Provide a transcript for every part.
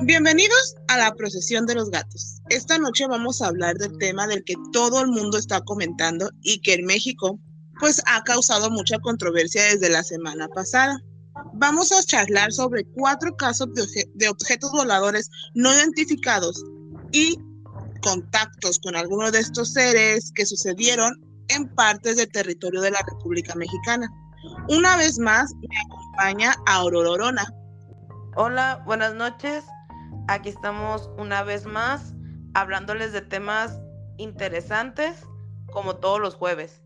Bienvenidos a la procesión de los gatos. Esta noche vamos a hablar del tema del que todo el mundo está comentando y que en México pues ha causado mucha controversia desde la semana pasada. Vamos a charlar sobre 4 casos de objetos voladores no identificados y contactos con algunos de estos seres que sucedieron en partes del territorio de la República Mexicana. Una vez más me acompaña Aurorona. Hola, buenas noches. Aquí estamos una vez más hablándoles de temas interesantes como todos los jueves.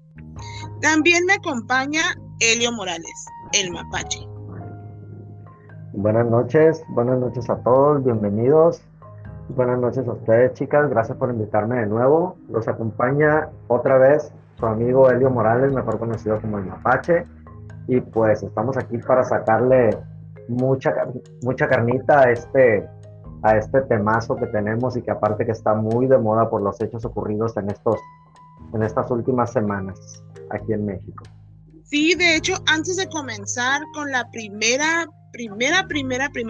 También me acompaña Elio Morales, el mapache. Buenas noches a todos, bienvenidos. Buenas noches a ustedes, chicas, gracias por invitarme de nuevo. Los acompaña otra vez su amigo Elio Morales, mejor conocido como el mapache. Y pues estamos aquí para sacarle mucha carnita a este temazo que tenemos y que aparte que está muy de moda por los hechos ocurridos en estas últimas semanas aquí en México. Sí, de hecho, antes de comenzar con la primera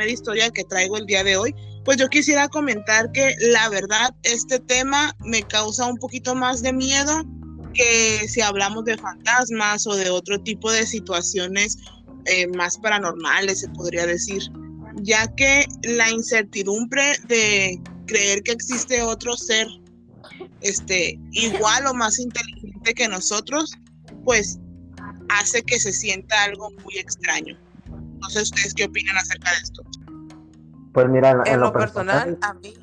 historia que traigo el día de hoy, pues yo quisiera comentar que la verdad este tema me causa un poquito más de miedo que si hablamos de fantasmas o de otro tipo de situaciones más paranormales, se podría decir, ya que la incertidumbre de creer que existe otro ser igual o más inteligente que nosotros, pues hace que se sienta algo muy extraño. No sé ustedes qué opinan acerca de esto. Pues mira, en lo personal, a mí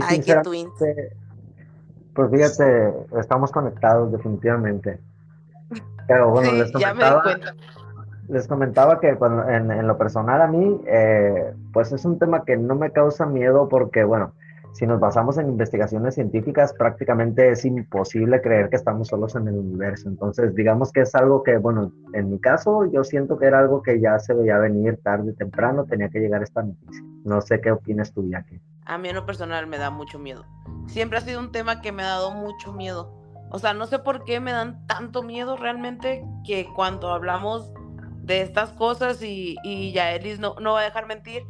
sinceramente, pues fíjate, estamos conectados definitivamente. Pero bueno, sí, ya me di cuenta. Les comentaba que en lo personal a mí, pues es un tema que no me causa miedo porque, bueno, si nos basamos en investigaciones científicas, prácticamente es imposible creer que estamos solos en el universo. Entonces, digamos que es algo que, bueno, en mi caso, yo siento que era algo que ya se veía venir tarde o temprano, tenía que llegar esta noticia. No sé qué opinas tú, Jackie. A mí en lo personal me da mucho miedo. Siempre ha sido un tema que me ha dado mucho miedo. O sea, no sé por qué me dan tanto miedo realmente que cuando hablamos de estas cosas y Yaelis no va a dejar mentir,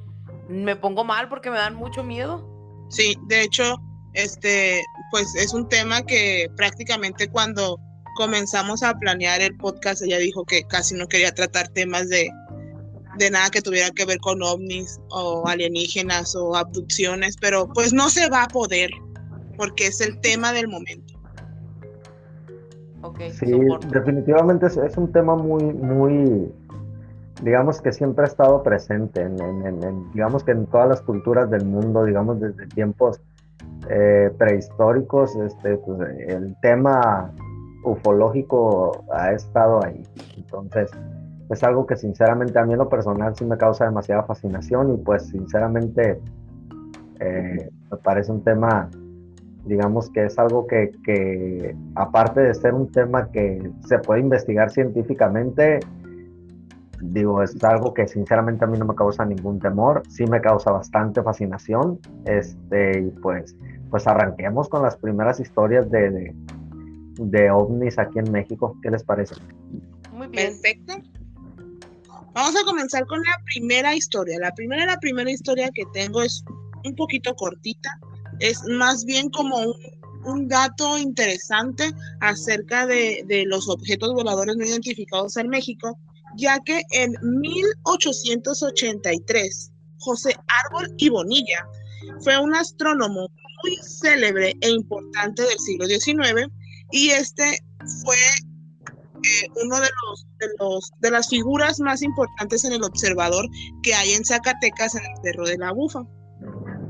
me pongo mal porque me dan mucho miedo. Sí, de hecho, pues es un tema que prácticamente cuando comenzamos a planear el podcast, ella dijo que casi no quería tratar temas de nada que tuviera que ver con ovnis o alienígenas o abducciones, pero pues no se va a poder porque es el tema del momento. Okay, sí, soporto. definitivamente es un tema muy, digamos que siempre ha estado presente digamos que en todas las culturas del mundo, digamos desde tiempos prehistóricos, pues, el tema ufológico ha estado ahí. Entonces, es algo que sinceramente a mí en lo personal sí me causa demasiada fascinación y pues sinceramente me parece un tema, digamos que es algo que aparte de ser un tema que se puede investigar científicamente, digo, es algo que sinceramente a mí no me causa ningún temor, sí me causa bastante fascinación, y pues arranquemos con las primeras historias de ovnis aquí en México. ¿Qué les parece? Muy bien. Perfecto. Vamos a comenzar con la primera historia. La primera historia que tengo es un poquito cortita, es más bien como un dato interesante acerca de los objetos voladores no identificados en México, ya que en 1883 José Árbol y Bonilla fue un astrónomo muy célebre e importante del siglo XIX y fue uno de las figuras más importantes en el observador que hay en Zacatecas, en el Cerro de la Bufa.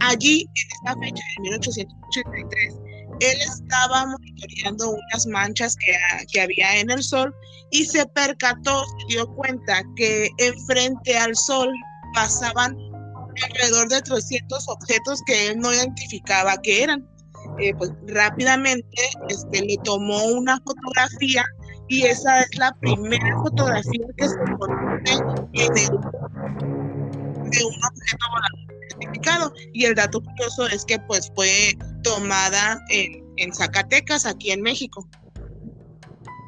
Allí, en esta fecha de 1883, él estaba monitoreando unas manchas que había en el sol y se percató, se dio cuenta que enfrente al sol pasaban alrededor de 300 objetos que él no identificaba que eran. Pues rápidamente le tomó una fotografía y esa es la primera fotografía que se conoce de un objeto volador identificado. Y el dato curioso es que pues fue tomada en Zacatecas, aquí en México.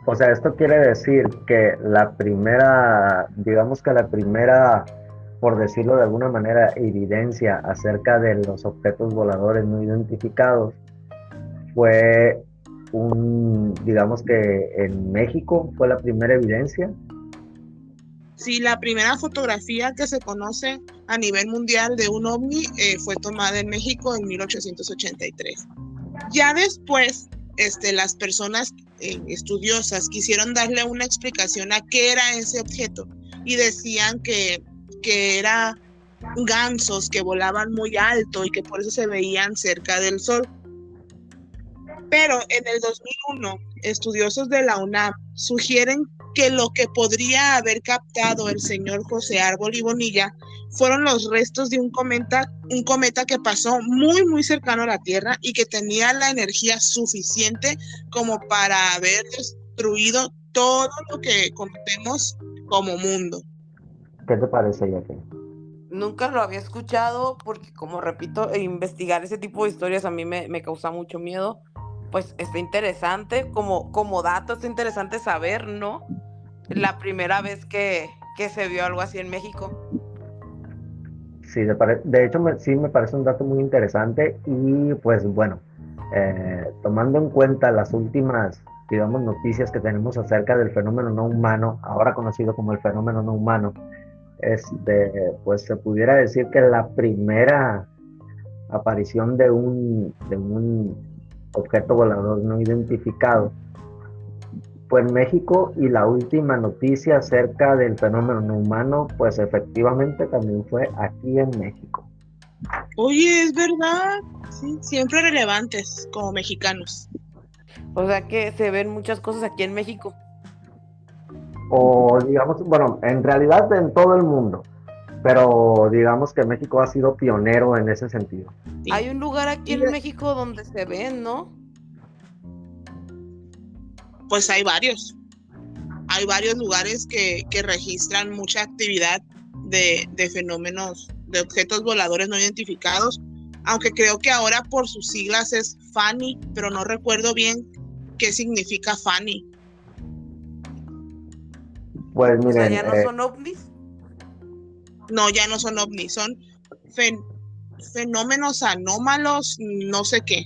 O sea, esto quiere decir que digamos que la primera por decirlo de alguna manera, evidencia acerca de los objetos voladores no identificados fue digamos que en México fue la primera evidencia. Sí, la primera fotografía que se conoce a nivel mundial de un ovni fue tomada en México en 1883. Ya después, las personas estudiosas quisieron darle una explicación a qué era ese objeto y decían que era gansos que volaban muy alto y que por eso se veían cerca del sol. Pero en el 2001, estudiosos de la UNAM sugieren que lo que podría haber captado el señor José Árbol y Bonilla fueron los restos de un cometa que pasó muy, muy cercano a la Tierra y que tenía la energía suficiente como para haber destruido todo lo que conocemos como mundo. ¿Qué te parece, Jackie? Nunca lo había escuchado porque, como repito, investigar ese tipo de historias a mí me causa mucho miedo. Pues está interesante, como dato, está interesante saber, ¿no? La primera vez que se vio algo así en México. Sí, de hecho sí me parece un dato muy interesante y pues bueno, tomando en cuenta las últimas, digamos, noticias que tenemos acerca del fenómeno no humano, ahora conocido como el fenómeno no humano, pues se pudiera decir que la primera aparición de un objeto volador no identificado fue en México, y la última noticia acerca del fenómeno no humano, pues efectivamente también fue aquí en México. Oye, es verdad, sí, siempre relevantes como mexicanos. O sea que se ven muchas cosas aquí en México. O digamos, bueno, en realidad en todo el mundo, pero digamos que México ha sido pionero en ese sentido. Sí. Hay un lugar aquí en México donde se ven, ¿no? Pues hay varios. Hay varios lugares que registran mucha actividad de fenómenos, de objetos voladores no identificados, aunque creo que ahora por sus siglas es FANI, pero no recuerdo bien qué significa FANI. Pues miren, o sea, ¿ya no son ovnis? No, ya no son ovnis, son fenómenos anómalos, no sé qué.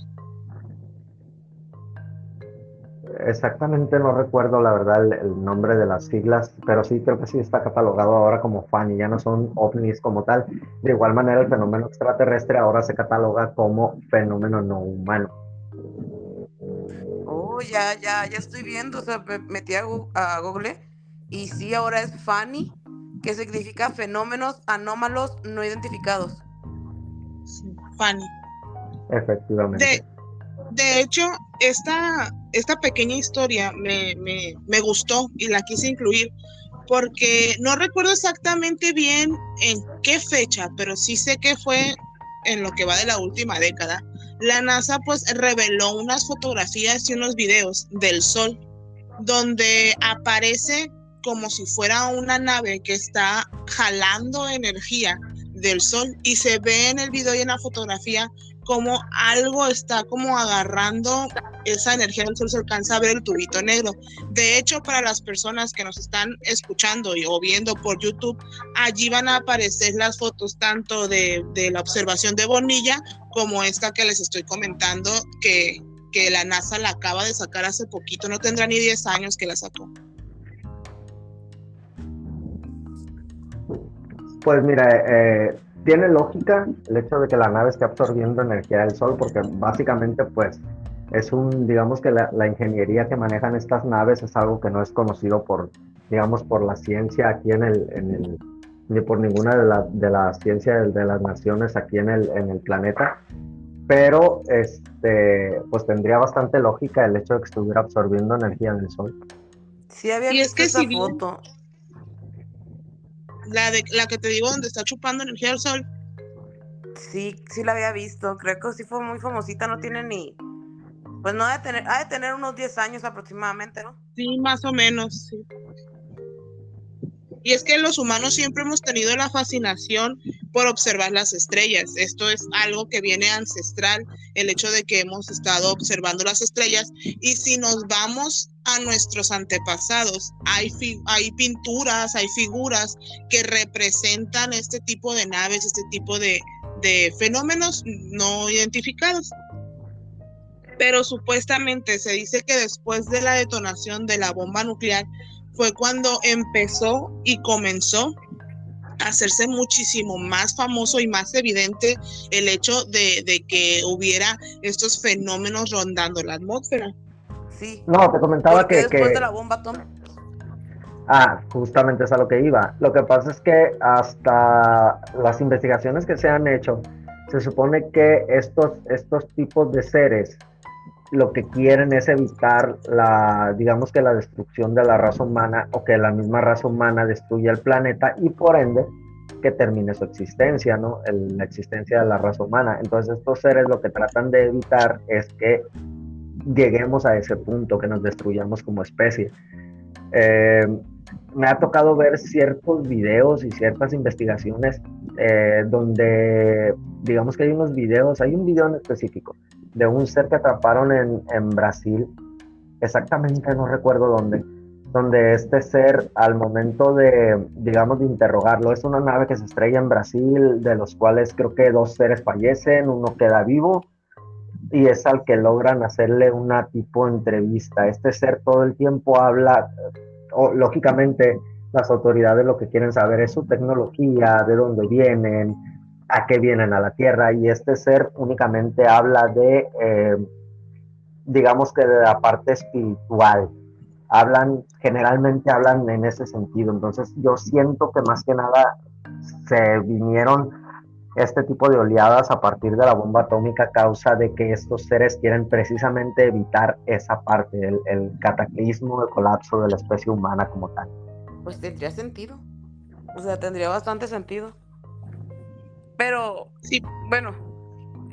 Exactamente no recuerdo la verdad el nombre de las siglas, pero sí creo que sí está catalogado ahora como FANI, ya no son ovnis como tal. De igual manera, el fenómeno extraterrestre ahora se cataloga como fenómeno no humano. Oh, ya estoy viendo, o sea, me metí a Google y sí, ahora es FANI, que significa fenómenos anómalos no identificados. Sí, FANI. Efectivamente. De hecho, esta pequeña historia me gustó y la quise incluir porque no recuerdo exactamente bien en qué fecha, pero sí sé que fue en lo que va de la última década. La NASA pues reveló unas fotografías y unos videos del Sol donde aparece como si fuera una nave que está jalando energía del Sol, y se ve en el video y en la fotografía como algo está como agarrando esa energía del Sol, se alcanza a ver el tubito negro. De hecho, para las personas que nos están escuchando o viendo por YouTube, allí van a aparecer las fotos tanto de la observación de Bonilla como esta que les estoy comentando, que la NASA la acaba de sacar hace poquito, no tendrá ni 10 años que la sacó. Pues mira, tiene lógica el hecho de que la nave esté absorbiendo energía del Sol, porque básicamente pues es digamos que la ingeniería que manejan estas naves es algo que no es conocido digamos, por la ciencia aquí ni por ninguna de las ciencias de las naciones aquí en el planeta. Pero pues tendría bastante lógica el hecho de que estuviera absorbiendo energía del Sol. Sí, había visto esa foto. La que te digo donde está chupando energía del Sol. Sí la había visto, creo que sí fue muy famosita, no tiene ni, pues no ha de tener unos 10 años aproximadamente, ¿no? Sí, más o menos, sí. Y es que los humanos siempre hemos tenido la fascinación por observar las estrellas. Esto es algo que viene ancestral, el hecho de que hemos estado observando las estrellas. Y si nos vamos a nuestros antepasados, hay pinturas, hay figuras que representan este tipo de naves, este tipo de fenómenos no identificados. Pero supuestamente se dice que después de la detonación de la bomba nuclear fue cuando empezó y comenzó a hacerse muchísimo más famoso y más evidente el hecho de que hubiera estos fenómenos rondando la atmósfera. Sí. No, te comentaba porque después que... de la bomba atómica. Justamente es a lo que iba. Lo que pasa es que hasta las investigaciones que se han hecho, se supone que estos tipos de seres lo que quieren es evitar digamos que la destrucción de la raza humana, o que la misma raza humana destruya el planeta y por ende que termine su existencia, ¿no? La existencia de la raza humana. Entonces estos seres lo que tratan de evitar es que lleguemos a ese punto, que nos destruyamos como especie. Me ha tocado ver ciertos videos y ciertas investigaciones donde, digamos que hay unos videos, hay un video en específico de un ser que atraparon en Brasil, exactamente no recuerdo dónde, donde este ser, al momento de, digamos, de interrogarlo, es una nave que se estrella en Brasil, de los cuales creo que 2 seres fallecen, uno queda vivo, y es al que logran hacerle una tipo entrevista. Este ser todo el tiempo habla, lógicamente las autoridades lo que quieren saber es su tecnología, de dónde vienen, a qué vienen a la Tierra, y este ser únicamente habla digamos que de la parte espiritual. Generalmente hablan en ese sentido. Entonces yo siento que más que nada se vinieron este tipo de oleadas a partir de la bomba atómica a causa de que estos seres quieren precisamente evitar esa parte, el cataclismo, el colapso de la especie humana como tal. Pues tendría sentido. O sea, tendría bastante sentido. Pero, sí, bueno,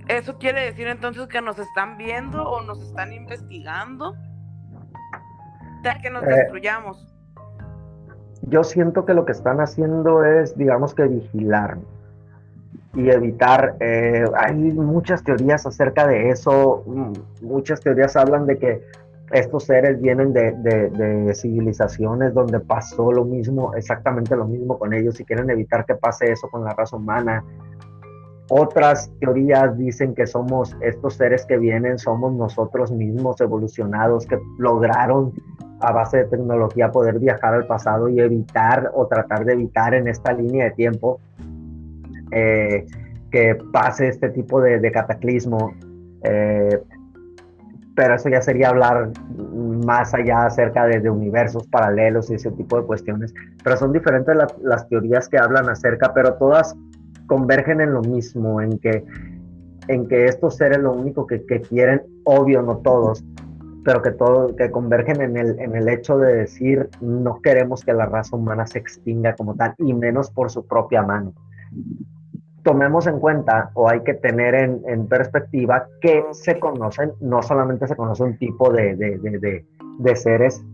¿eso quiere decir entonces que nos están viendo o nos están investigando? O sea, que nos destruyamos. Yo siento que lo que están haciendo es, digamos que vigilar y evitar, hay muchas teorías acerca de eso, muchas teorías hablan de que estos seres vienen de civilizaciones donde pasó lo mismo, exactamente lo mismo con ellos, y quieren evitar que pase eso con la raza humana. Otras teorías dicen que somos estos seres que vienen, somos nosotros mismos evolucionados, que lograron a base de tecnología poder viajar al pasado y evitar o tratar de evitar en esta línea de tiempo que pase este tipo de cataclismo. Pero eso ya sería hablar más allá acerca de universos paralelos y ese tipo de cuestiones. Pero son diferentes las teorías que hablan acerca, pero todas convergen en lo mismo, en que estos seres lo único que quieren, obvio no todos, pero que convergen en el hecho de decir no queremos que la raza humana se extinga como tal, y menos por su propia mano. Tomemos en cuenta, o hay que tener en perspectiva, que se conocen, no solamente se conoce un tipo de seres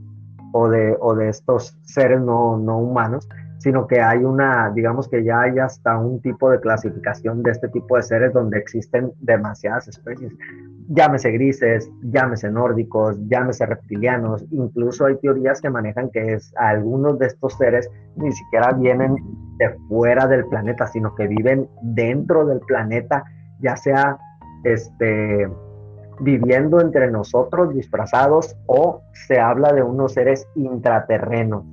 o de estos seres no humanos, sino que hay digamos que ya hay hasta un tipo de clasificación de este tipo de seres donde existen demasiadas especies. Llámese grises, llámese nórdicos, llámese reptilianos, incluso hay teorías que manejan que algunos de estos seres ni siquiera vienen de fuera del planeta, sino que viven dentro del planeta, ya sea viviendo entre nosotros disfrazados, o se habla de unos seres intraterrenos,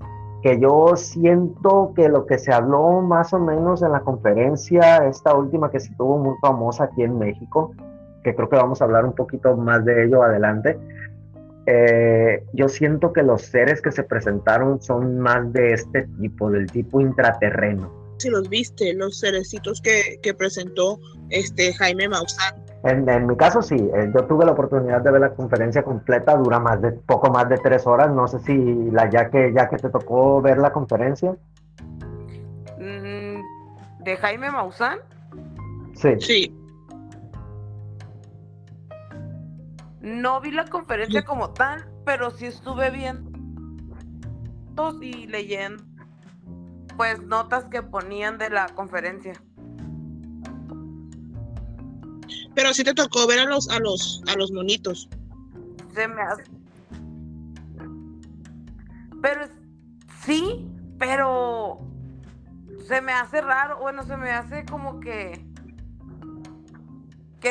que yo siento que lo que se habló más o menos en la conferencia, esta última que se tuvo muy famosa aquí en México, que creo que vamos a hablar un poquito más de ello adelante, yo siento que los seres que se presentaron son más de este tipo, del tipo intraterreno. Si los viste, los cerecitos que presentó Jaime Maussan. En mi caso sí, yo tuve la oportunidad de ver la conferencia completa, dura poco más de 3 horas, no sé si ya que te tocó ver la conferencia. ¿De Jaime Maussan? Sí. No vi la conferencia como tal, pero sí estuve viendo y leyendo pues notas que ponían de la conferencia. Pero sí te tocó ver a los monitos. Se me hace, pero sí, pero se me hace raro, bueno, se me hace como que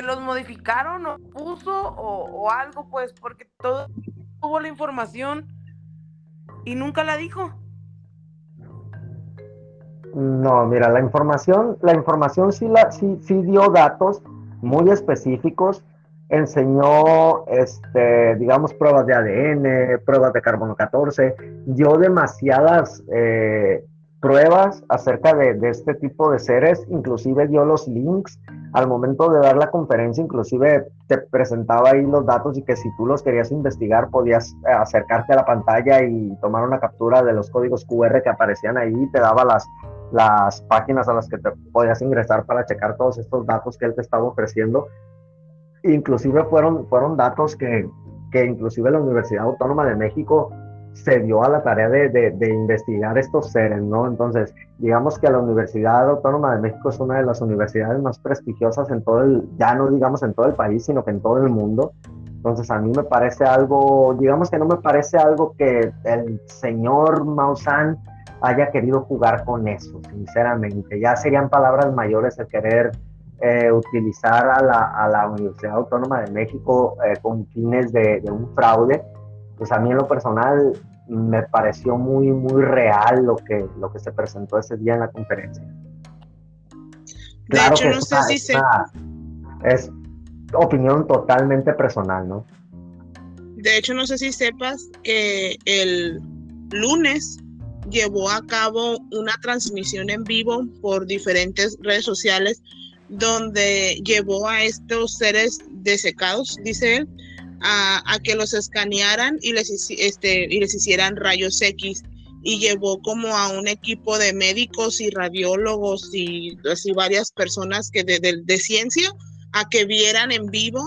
los modificaron o puso o algo, pues, porque todo tuvo la información y nunca la dijo. No, mira, la información sí dio datos muy específicos, enseñó, digamos, pruebas de ADN, pruebas de carbono 14, dio demasiadas pruebas acerca de este tipo de seres, inclusive dio los links al momento de dar la conferencia, inclusive te presentaba ahí los datos y que si tú los querías investigar podías acercarte a la pantalla y tomar una captura de los códigos QR que aparecían ahí y te daba las páginas a las que te podías ingresar para checar todos estos datos que él te estaba ofreciendo. Inclusive fueron datos que inclusive la Universidad Autónoma de México se dio a la tarea de investigar estos seres, ¿no? Entonces, digamos que la Universidad Autónoma de México es una de las universidades más prestigiosas en todo ya no digamos en todo el país, sino que en todo el mundo. Entonces, a mí me parece algo, digamos que no me parece algo que el señor Maussan haya querido jugar con eso, sinceramente. Ya serían palabras mayores el querer utilizar a la Universidad Autónoma de México con fines de un fraude. Pues a mí en lo personal me pareció muy real lo que se presentó ese día en la conferencia. De Claro hecho, que no sé si es opinión totalmente personal, ¿no? De hecho, no sé si sepas que el lunes llevó a cabo una transmisión en vivo por diferentes redes sociales donde llevó a estos seres desecados, dice él, a que los escanearan y les hicieran rayos X, y llevó como a un equipo de médicos y radiólogos y así varias personas que de ciencia a que vieran en vivo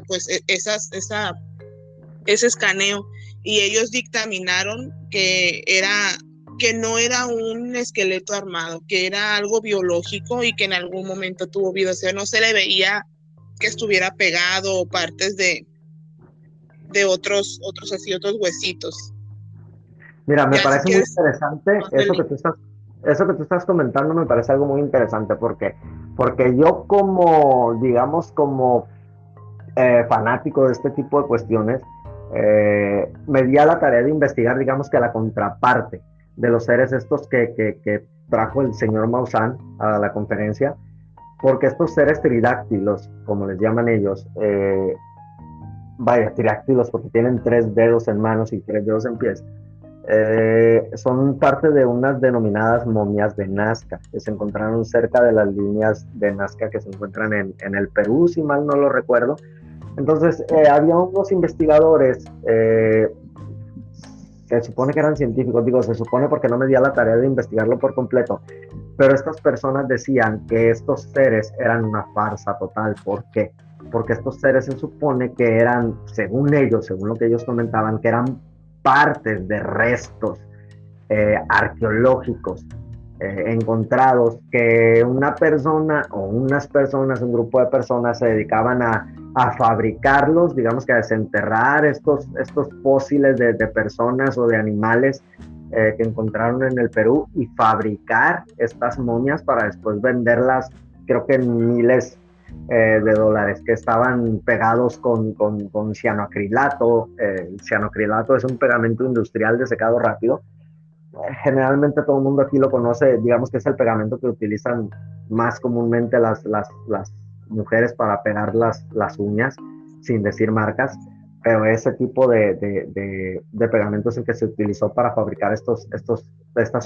pues ese escaneo, y ellos dictaminaron que no era un esqueleto armado, que era algo biológico y que en algún momento tuvo vida. O sea, no se le veía que estuviera pegado o partes de otros huesitos. Mira, me Ya si parece muy quieres, interesante eso que tú estás comentando, me parece algo muy interesante porque yo como, digamos, como fanático de este tipo de cuestiones, me di a la tarea de investigar, digamos que la contraparte de los seres estos que trajo el señor Maussan a la conferencia, porque estos seres tridáctilos, como les llaman ellos, vaya, tridáctilos porque tienen 3 dedos en manos y 3 dedos en pies, son parte de unas denominadas momias de Nazca, que se encontraron cerca de las líneas de Nazca que se encuentran en el Perú, si mal no lo recuerdo. Entonces, había unos investigadores, se supone que eran científicos, digo, se supone porque no me di a la tarea de investigarlo por completo, pero estas personas decían que estos seres eran una farsa total. ¿Por qué? Porque estos seres se supone que eran, según ellos, según lo que ellos comentaban, que eran partes de restos arqueológicos encontrados, que una persona o unas personas, un grupo de personas se dedicaban a fabricarlos, digamos que a desenterrar estos fósiles de personas o de animales que encontraron en el Perú y fabricar estas momias para después venderlas, creo que en miles de dólares, que estaban pegados con cianoacrilato. El cianoacrilato es un pegamento industrial de secado rápido. Generalmente todo el mundo aquí lo conoce, digamos que es el pegamento que utilizan más comúnmente las mujeres para pegar las uñas, sin decir marcas, pero ese tipo de pegamento es el que se utilizó para fabricar estas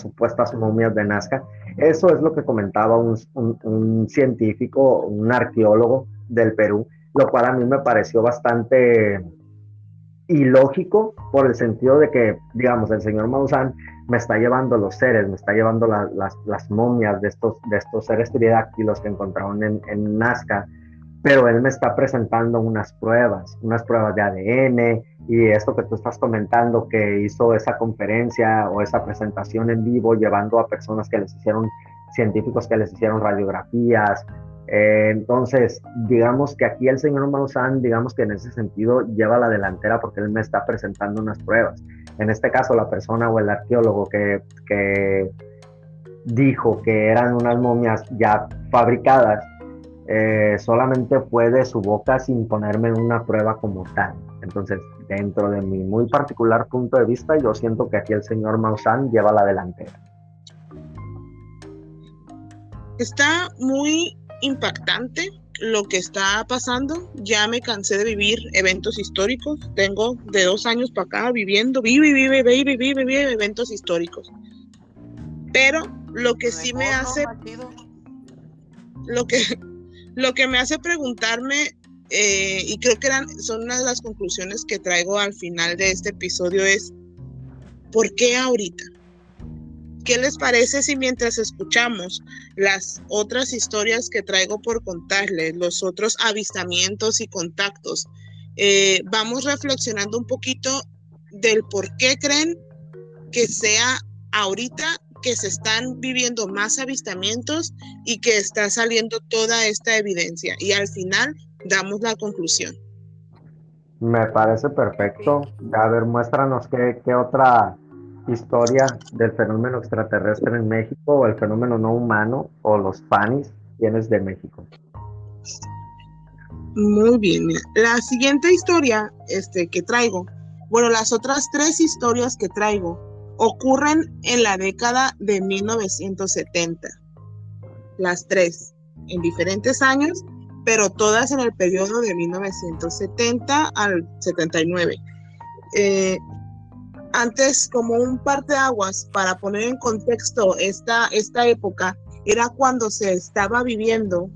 supuestas momias de Nazca. Eso es lo que comentaba un científico, un arqueólogo del Perú, lo cual a mí me pareció bastante ilógico por el sentido de que, digamos, el señor Maussan me está llevando los seres, me está llevando las momias de estos seres tridáctilos que encontraron en Nazca, pero él me está presentando unas pruebas de ADN y esto que tú estás comentando, que hizo esa conferencia o esa presentación en vivo llevando a personas que les hicieron, científicos que les hicieron radiografías, Entonces, digamos que aquí el señor Maussan, digamos que en ese sentido lleva la delantera porque él me está presentando unas pruebas. En este caso, la persona o el arqueólogo que dijo que eran unas momias ya fabricadas, solamente fue de su boca sin ponerme en una prueba como tal. Entonces, dentro de mi muy particular punto de vista, yo siento que aquí el señor Maussan lleva la delantera. Está muy impactante lo que está pasando. Ya me cansé de vivir eventos históricos. Tengo de 2 años para acá viviendo, vive eventos históricos. Pero lo que sí me hace, lo que me hace preguntarme, y creo que son una de las conclusiones que traigo al final de este episodio, es ¿por qué ahorita? ¿Qué les parece si mientras escuchamos las otras historias que traigo por contarles, los otros avistamientos y contactos, vamos reflexionando un poquito del por qué creen que sea ahorita que se están viviendo más avistamientos y que está saliendo toda esta evidencia? Y al final damos la conclusión. Me parece perfecto. A ver, muéstranos qué otra historia del fenómeno extraterrestre en México o el fenómeno no humano o los FANIS tienes de México. Muy bien, mira. La siguiente historia que traigo, bueno, las otras 3 historias que traigo ocurren en la década de 1970. Las 3, en diferentes años, pero todas en el periodo de 1970 al 79. Antes, como un parteaguas, para poner en contexto esta época, era cuando se estaba viviendo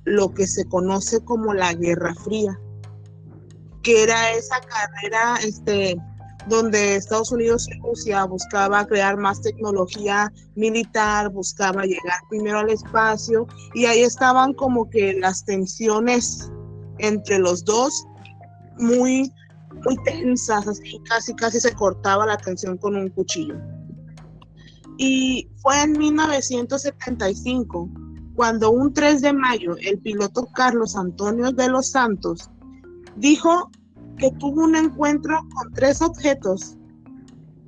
lo que se conoce como la Guerra Fría, que era esa carrera donde Estados Unidos y Rusia buscaba crear más tecnología militar, buscaba llegar primero al espacio, y ahí estaban como que las tensiones entre los dos muy tensas, así casi se cortaba la tensión con un cuchillo. Y fue en 1975 cuando un 3 de mayo el piloto Carlos Antonio de los Santos dijo que tuvo un encuentro con 3 objetos,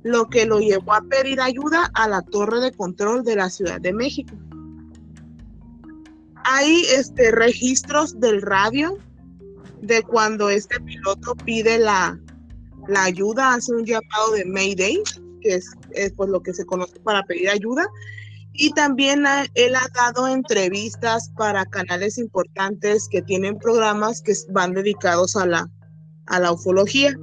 lo que lo llevó a pedir ayuda a la torre de control de la Ciudad de México. Hay registros del radio de cuando este piloto pide la ayuda, hace un llamado de Mayday, que es pues lo que se conoce para pedir ayuda. Y también él ha dado entrevistas para canales importantes que tienen programas que van dedicados a la ufología.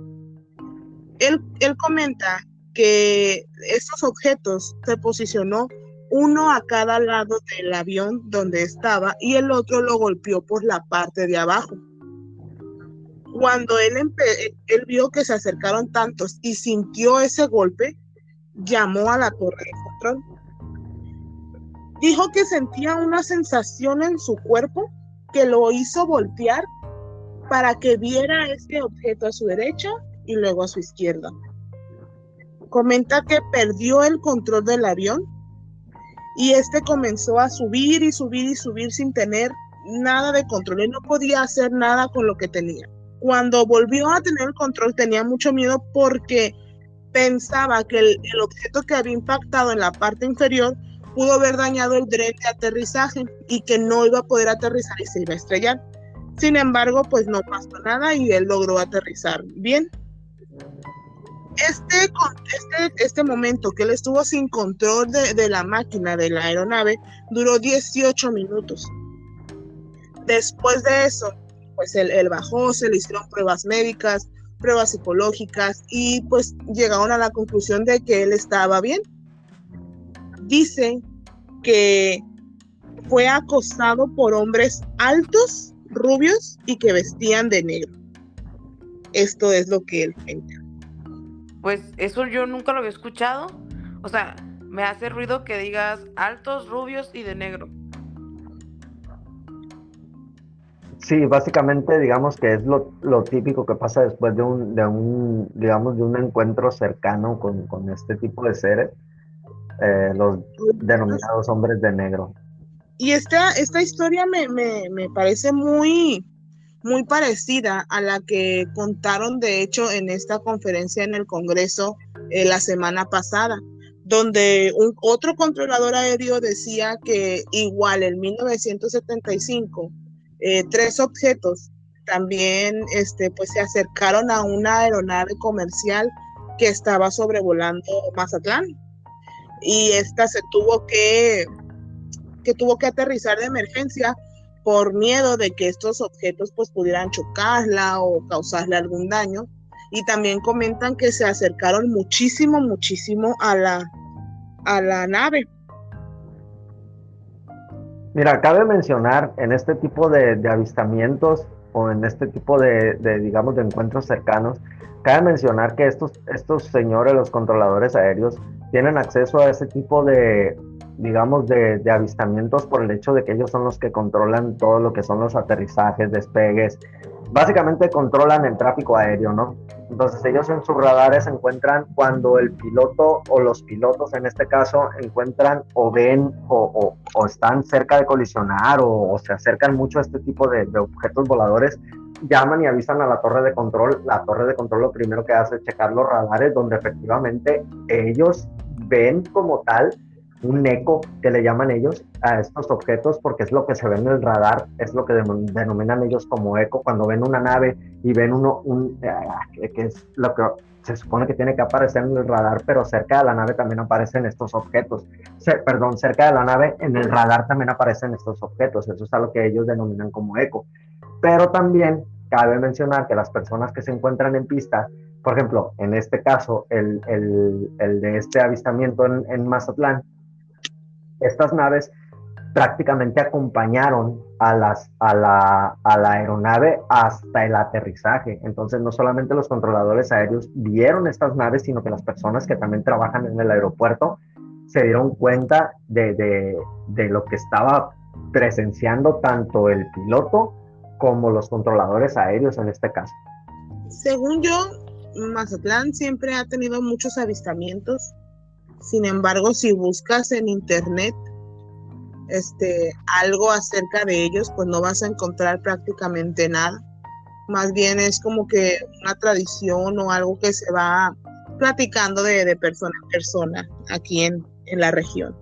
Él comenta que estos objetos se posicionó uno a cada lado del avión donde estaba y el otro lo golpeó por la parte de abajo. Cuando él vio que se acercaron tantos y sintió ese golpe, llamó a la torre de control. Dijo que sentía una sensación en su cuerpo que lo hizo voltear para que viera este objeto a su derecha y luego a su izquierda. Comenta que perdió el control del avión y comenzó a subir y subir y subir sin tener nada de control. Él no podía hacer nada con lo que tenía. Cuando volvió a tener el control tenía mucho miedo porque pensaba que el objeto que había impactado en la parte inferior pudo haber dañado el dren de aterrizaje y que no iba a poder aterrizar y se iba a estrellar. Sin embargo, pues no pasó nada y él logró aterrizar bien. Este momento que él estuvo sin control de la máquina, de la aeronave, duró 18 minutos. Después de eso, pues él bajó, se le hicieron pruebas médicas, pruebas psicológicas y pues llegaron a la conclusión de que él estaba bien. Dice que fue acosado por hombres altos, rubios y que vestían de negro. Esto es lo que él cuenta. Pues eso yo nunca lo había escuchado. O sea, me hace ruido que digas altos, rubios y de negro. Sí, básicamente digamos que es lo típico que pasa después de un encuentro cercano con este tipo de seres, los denominados hombres de negro. Y esta historia me parece muy parecida a la que contaron, de hecho, en esta conferencia en el Congreso la semana pasada, donde otro controlador aéreo decía que igual en 1975, tres objetos también pues, se acercaron a una aeronave comercial que estaba sobrevolando Mazatlán, y esta tuvo que aterrizar de emergencia por miedo de que estos objetos pues pudieran chocarla o causarle algún daño. Y también comentan que se acercaron muchísimo a la nave. Mira, cabe mencionar en este tipo de avistamientos o en este tipo digamos, de encuentros cercanos, cabe mencionar que estos señores, los controladores aéreos, tienen acceso a ese tipo digamos, de avistamientos por el hecho de que ellos son los que controlan todo lo que son los aterrizajes, despegues. Básicamente controlan el tráfico aéreo, ¿no? Entonces ellos en sus radares encuentran cuando el piloto o los pilotos en este caso encuentran o ven o están cerca de colisionar o se acercan mucho a este tipo de objetos voladores, llaman y avisan a la torre de control. La torre de control lo primero que hace es checar los radares donde efectivamente ellos ven como tal un eco, que le llaman ellos a estos objetos, porque es lo que se ve en el radar, es lo que denominan ellos como eco. Cuando ven una nave y ven que es lo que se supone que tiene que aparecer en el radar, pero cerca de la nave también aparecen estos objetos. Cerca de la nave en el radar también aparecen estos objetos. Eso es a lo que ellos denominan como eco. Pero también cabe mencionar que las personas que se encuentran en pista, por ejemplo, en este caso, el de este avistamiento en Mazatlán, estas naves prácticamente acompañaron a la aeronave hasta el aterrizaje. Entonces, no solamente los controladores aéreos vieron estas naves, sino que las personas que también trabajan en el aeropuerto se dieron cuenta de lo que estaba presenciando tanto el piloto como los controladores aéreos en este caso. Según yo, Mazatlán siempre ha tenido muchos avistamientos. Sin embargo, si buscas en internet algo acerca de ellos, pues no vas a encontrar prácticamente nada. Más bien es como que una tradición o algo que se va platicando de persona a persona aquí en la región.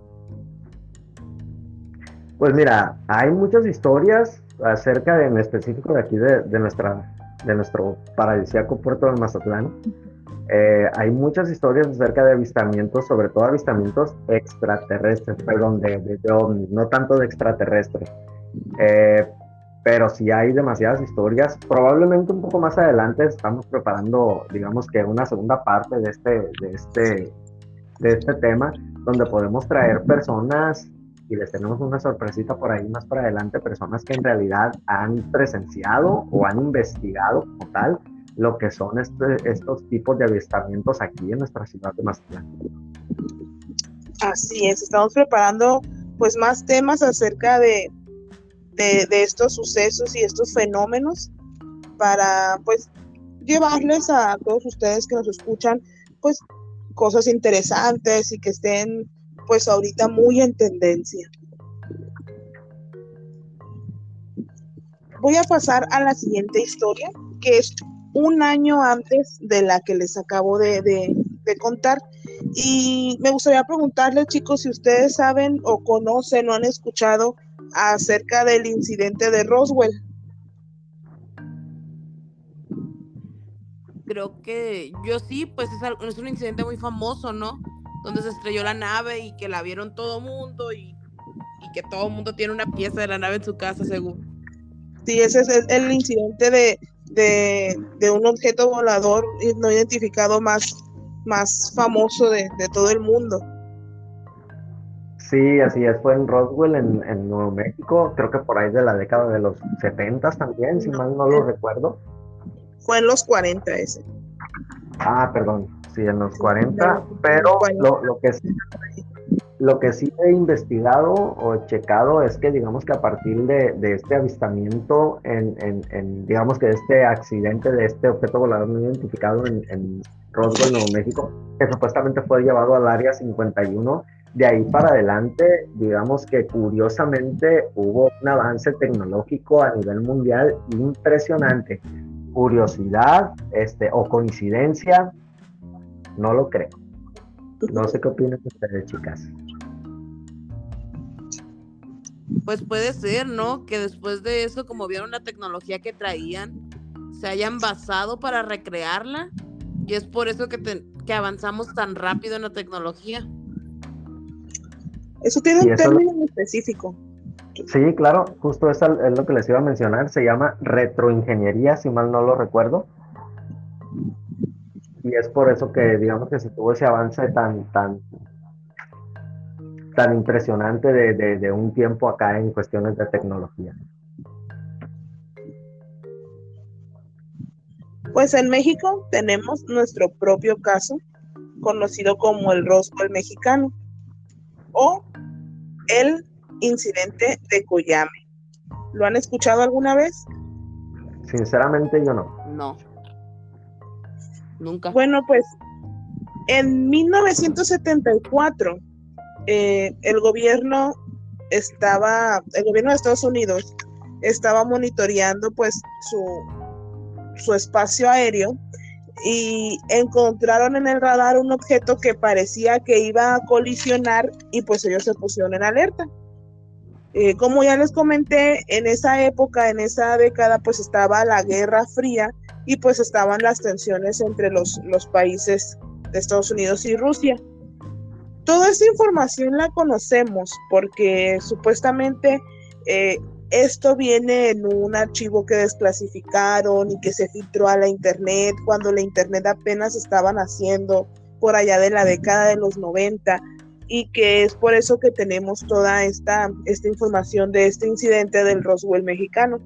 Pues mira, hay muchas historias acerca en específico de aquí de nuestro paradisíaco puerto de Mazatlán. Hay muchas historias acerca de avistamientos, sobre todo avistamientos extraterrestres, perdón, de ovnis, no tanto de extraterrestres. Pero sí hay demasiadas historias. Probablemente un poco más adelante estamos preparando, digamos que una segunda parte de este tema, donde podemos traer personas y les tenemos una sorpresita por ahí más para adelante, personas que en realidad han presenciado o han investigado como tal lo que son estos tipos de avistamientos aquí en nuestra ciudad de Mazatlán. Así es, estamos preparando pues más temas acerca de estos sucesos y estos fenómenos para pues llevarles a todos ustedes que nos escuchan pues cosas interesantes y que estén pues ahorita muy en tendencia. Voy a pasar a la siguiente historia, que es un año antes de la que les acabo de contar. Y me gustaría preguntarles, chicos, si ustedes saben o conocen o han escuchado acerca del incidente de Roswell. Creo que yo sí, pues es un incidente muy famoso, ¿no? Donde se estrelló la nave y que la vieron todo mundo y que todo mundo tiene una pieza de la nave en su casa, según. Sí, ese es el incidente de un objeto volador no identificado más famoso de todo el mundo. Sí, así es, fue en Roswell, en Nuevo México, creo que por ahí de la década de los 70 también, si mal no lo recuerdo. Fue en los 40 ese. Ah, perdón, sí, en los 40, pero lo que sí he investigado o checado es que digamos que a partir de este avistamiento, digamos que de este accidente, de este objeto volador no identificado en Roswell, Nuevo México, que supuestamente fue llevado al área 51, de ahí para adelante, digamos que curiosamente hubo un avance tecnológico a nivel mundial impresionante. Curiosidad, o coincidencia, no lo creo. No sé qué opinan ustedes, chicas. Pues puede ser, ¿no? Que después de eso, como vieron la tecnología que traían, se hayan basado para recrearla. Y es por eso que avanzamos tan rápido en la tecnología. Eso tiene un término específico. Sí, claro, justo eso es lo que les iba a mencionar. Se llama retroingeniería, si mal no lo recuerdo. Y es por eso que, digamos, que se tuvo ese avance tan impresionante de un tiempo acá en cuestiones de tecnología. Pues en México tenemos nuestro propio caso, conocido como el Roswell mexicano, o el incidente de Coyame. ¿Lo han escuchado alguna vez? Sinceramente yo no. No. Nunca. Bueno, pues en 1974 el gobierno de Estados Unidos estaba monitoreando pues su espacio aéreo y encontraron en el radar un objeto que parecía que iba a colisionar y pues ellos se pusieron en alerta. Como ya les comenté, en esa época, en esa década, pues estaba la Guerra Fría y pues estaban las tensiones entre los países de Estados Unidos y Rusia. Toda esa información la conocemos porque supuestamente esto viene en un archivo que desclasificaron y que se filtró a la internet cuando la internet apenas estaban haciendo por allá de la década de los 90, y que es por eso que tenemos toda esta información de este incidente del Roswell mexicano.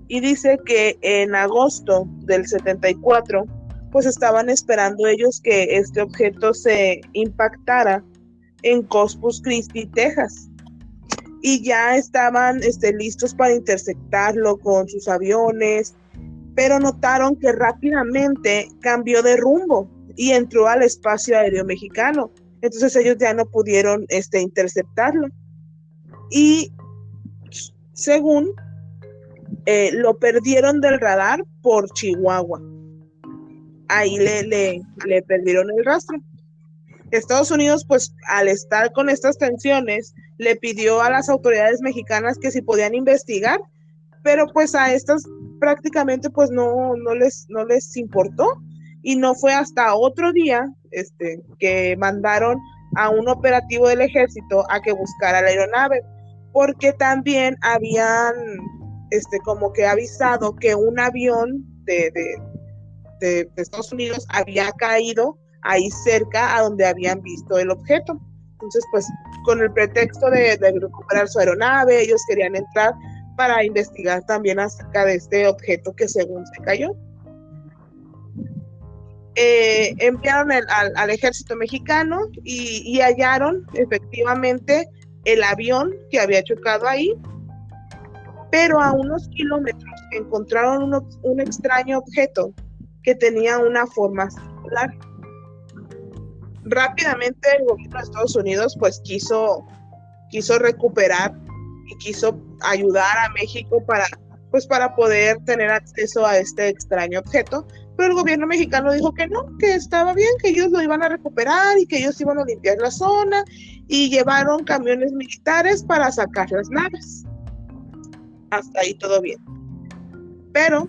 Y dice que en agosto del 74 pues estaban esperando ellos que este objeto se impactara en Corpus Christi, Texas, y ya estaban listos para interceptarlo con sus aviones, pero notaron que rápidamente cambió de rumbo y entró al espacio aéreo mexicano. Entonces ellos ya no pudieron interceptarlo. Y según lo perdieron del radar por Chihuahua. Ahí le perdieron el rastro. Estados Unidos, pues al estar con estas tensiones, le pidió a las autoridades mexicanas que si podían investigar, pero pues a estas prácticamente pues no les importó, y no fue hasta otro día que mandaron a un operativo del ejército a que buscara la aeronave, porque también habían como que avisado que un avión de Estados Unidos había caído ahí cerca a donde habían visto el objeto. Entonces pues con el pretexto de recuperar su aeronave, ellos querían entrar para investigar también acerca de este objeto que según se cayó. Enviaron al ejército mexicano y hallaron efectivamente el avión que había chocado ahí, pero a unos kilómetros encontraron un extraño objeto que tenía una forma circular. Rápidamente el gobierno de Estados Unidos pues quiso recuperar y quiso ayudar a México para poder tener acceso a este extraño objeto, pero el gobierno mexicano dijo que no, que estaba bien, que ellos lo iban a recuperar y que ellos iban a limpiar la zona, y llevaron camiones militares para sacar las naves. Hasta ahí todo bien. Pero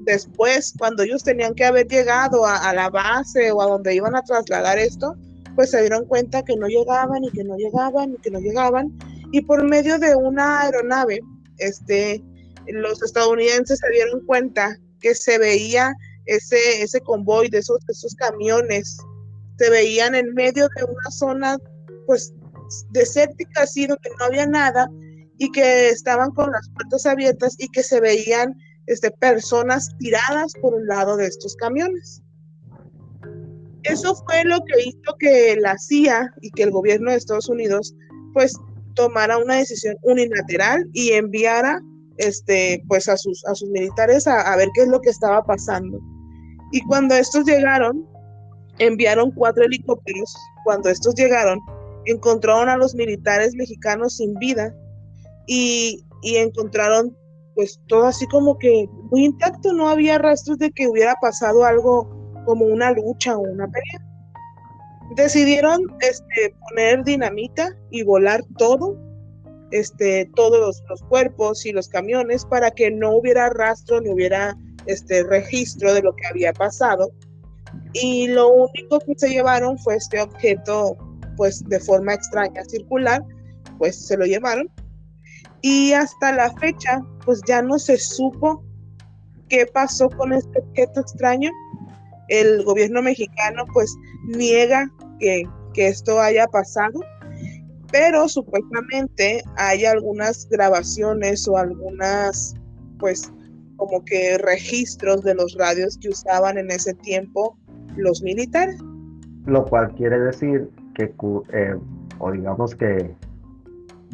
después, cuando ellos tenían que haber llegado a la base o a donde iban a trasladar esto, pues se dieron cuenta que no llegaban y que no llegaban y que no llegaban, y por medio de una aeronave, los estadounidenses se dieron cuenta que se veía ese convoy de esos camiones, se veían en medio de una zona pues desértica, así donde no había nada, y que estaban con las puertas abiertas y que se veían personas tiradas por un lado de estos camiones. Eso fue lo que hizo que la CIA y que el gobierno de Estados Unidos pues tomara una decisión unilateral y enviara pues a sus militares a ver qué es lo que estaba pasando. Y cuando estos llegaron, enviaron 4 helicópteros. Cuando estos llegaron, encontraron a los militares mexicanos sin vida y encontraron pues todo así como que muy intacto, no había rastros de que hubiera pasado algo como una lucha o una pelea. Decidieron poner dinamita y volar todo, todos los cuerpos y los camiones para que no hubiera rastro ni hubiera registro de lo que había pasado, y lo único que se llevaron fue este objeto pues de forma extraña circular, pues se lo llevaron, y hasta la fecha pues ya no se supo qué pasó con este objeto extraño. El gobierno mexicano pues niega que esto haya pasado, pero supuestamente hay algunas grabaciones o algunas pues como que registros de los radios que usaban en ese tiempo los militares. Lo cual quiere decir que, o digamos que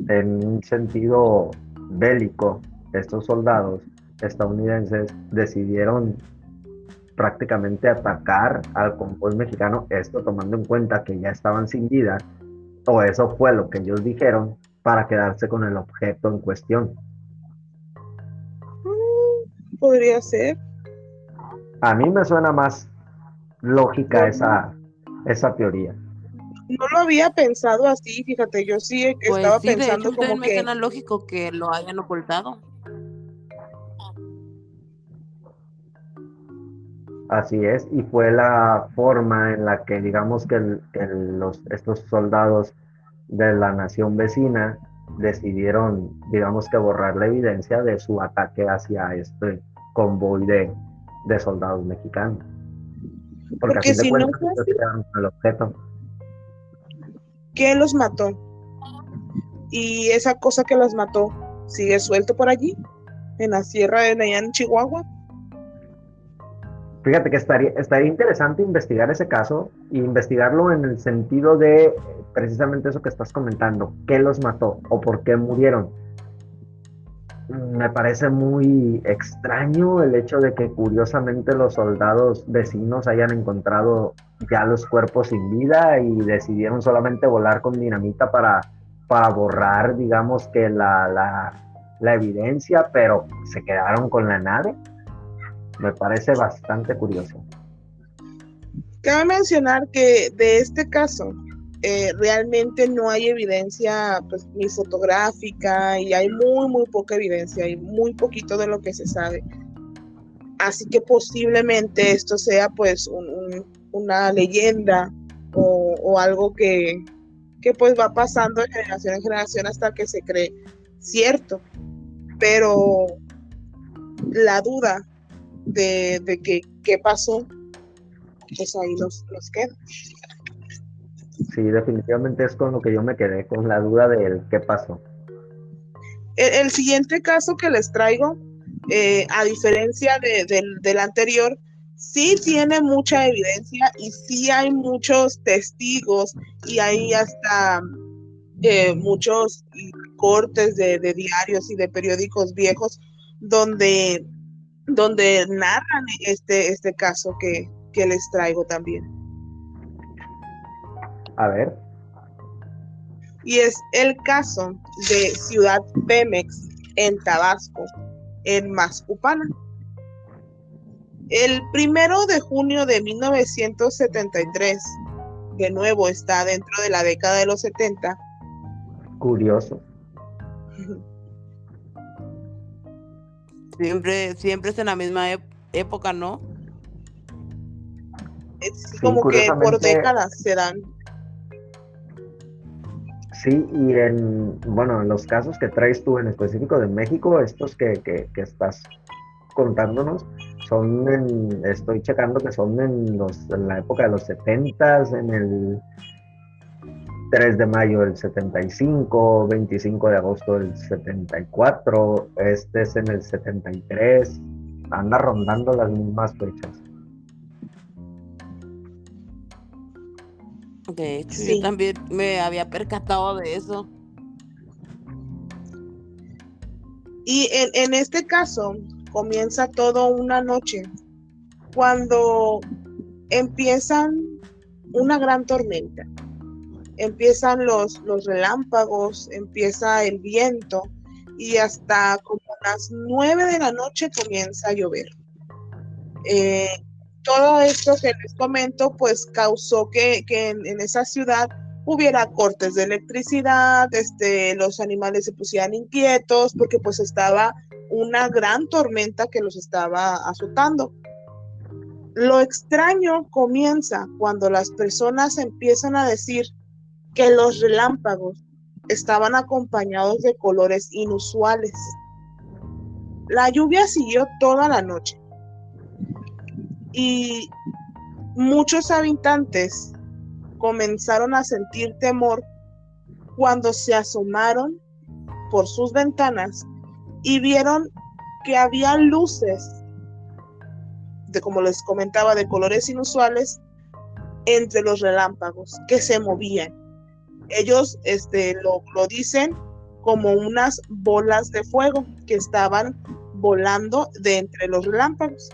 en un sentido bélico, estos soldados estadounidenses decidieron prácticamente atacar al convoy mexicano, esto tomando en cuenta que ya estaban sin vida, o eso fue lo que ellos dijeron, para quedarse con el objeto en cuestión. Podría ser. A mí me suena más lógica esa teoría. No lo había pensado así, fíjate, yo sí Pues estaba sí, de pensando hecho, como también me que suena lógico que lo hayan ocultado. Así es, y fue la forma en la que digamos que estos soldados de la nación vecina decidieron, digamos que borrar la evidencia de su ataque hacia este convoy de soldados mexicanos. Porque a porque fin de si no cuentas fue ellos así, quedaron con el objeto. ¿qué los mató? Y esa cosa que los mató sigue suelto por allí, en la sierra de allá en Chihuahua. Fíjate que estaría interesante investigar ese caso e investigarlo en el sentido de precisamente eso que estás comentando, qué los mató o por qué murieron. Me parece muy extraño el hecho de que curiosamente los soldados vecinos hayan encontrado ya los cuerpos sin vida y decidieron solamente volar con dinamita para borrar, digamos que la evidencia, pero se quedaron con la nave. Me parece bastante curioso. Cabe mencionar que de este caso realmente no hay evidencia pues, ni fotográfica, y hay muy poca evidencia, hay muy poquito de lo que se sabe. Así que posiblemente esto sea pues una leyenda o algo que pues va pasando de generación en generación hasta que se cree cierto. Pero la duda de que qué pasó, pues ahí nos queda. Sí, definitivamente es con lo que yo me quedé, con la duda del qué pasó. El siguiente caso que les traigo, a diferencia del anterior, sí tiene mucha evidencia y sí hay muchos testigos y hay hasta muchos cortes de diarios y de periódicos viejos donde narran este caso que les traigo también. A ver. Y es el caso de Ciudad Pemex en Tabasco, en Mascupana. El 1 de junio de 1973, de nuevo está dentro de la década de los 70. Curioso. Siempre es en la misma época, ¿no? Es Sí, como que por curiosamente, décadas se dan. sí, y en los casos que traes tú en específico de México, estos que estás contándonos, estoy checando que son en la época de los 70s, en el 3 de mayo del 75, 25 de agosto del 74, este es en el 73, anda rondando las mismas fechas. De hecho, Sí. yo también me había percatado de eso. Y en este caso comienza todo una noche cuando empiezan una gran tormenta. empiezan los relámpagos, empieza el viento y hasta como las 9 de la noche comienza a llover. Todo esto que les comento pues causó que en esa ciudad hubiera cortes de electricidad, los animales se pusieran inquietos porque pues estaba una gran tormenta que los estaba azotando. Lo extraño comienza cuando las personas empiezan a decir que los relámpagos estaban acompañados de colores inusuales. La lluvia siguió toda la noche y muchos habitantes comenzaron a sentir temor cuando se asomaron por sus ventanas y vieron que había luces como les comentaba, de colores inusuales entre los relámpagos que se movían. Ellos lo dicen como unas bolas de fuego que estaban volando de entre los relámpagos.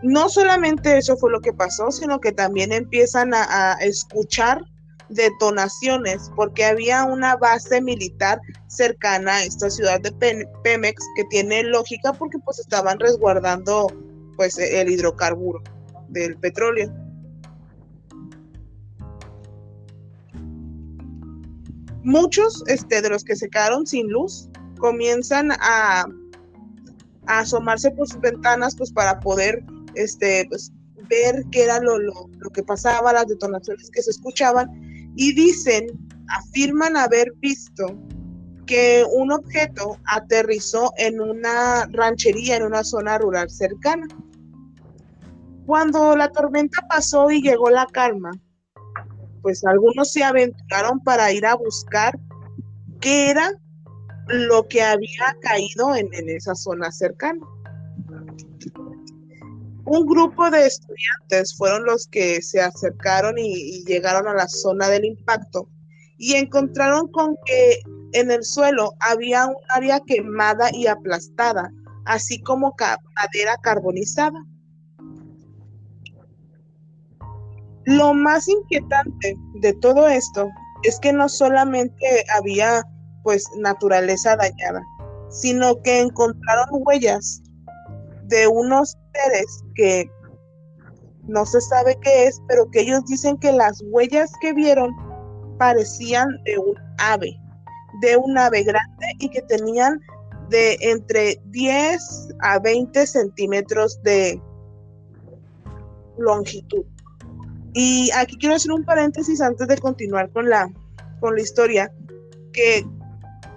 No solamente eso fue lo que pasó, sino que también empiezan a escuchar detonaciones, porque había una base militar cercana a esta ciudad de Pemex, que tiene lógica porque pues estaban resguardando pues el hidrocarburo del petróleo. Muchos de los que se quedaron sin luz comienzan a asomarse por sus ventanas pues para poder pues, ver qué era lo que pasaba, las detonaciones que se escuchaban, y afirman haber visto que un objeto aterrizó en una ranchería, en una zona rural cercana. Cuando la tormenta pasó y llegó la calma, pues algunos se aventuraron para ir a buscar qué era lo que había caído en esa zona cercana. Un grupo de estudiantes fueron los que se acercaron y llegaron a la zona del impacto y encontraron con que en el suelo había un área quemada y aplastada, así como madera carbonizada. Lo más inquietante de todo esto es que no solamente había pues naturaleza dañada, sino que encontraron huellas de unos seres que no se sabe qué es, pero que ellos dicen que las huellas que vieron parecían de un ave grande y que tenían de entre 10 a 20 centímetros de longitud. Y aquí quiero hacer un paréntesis antes de continuar con la historia, que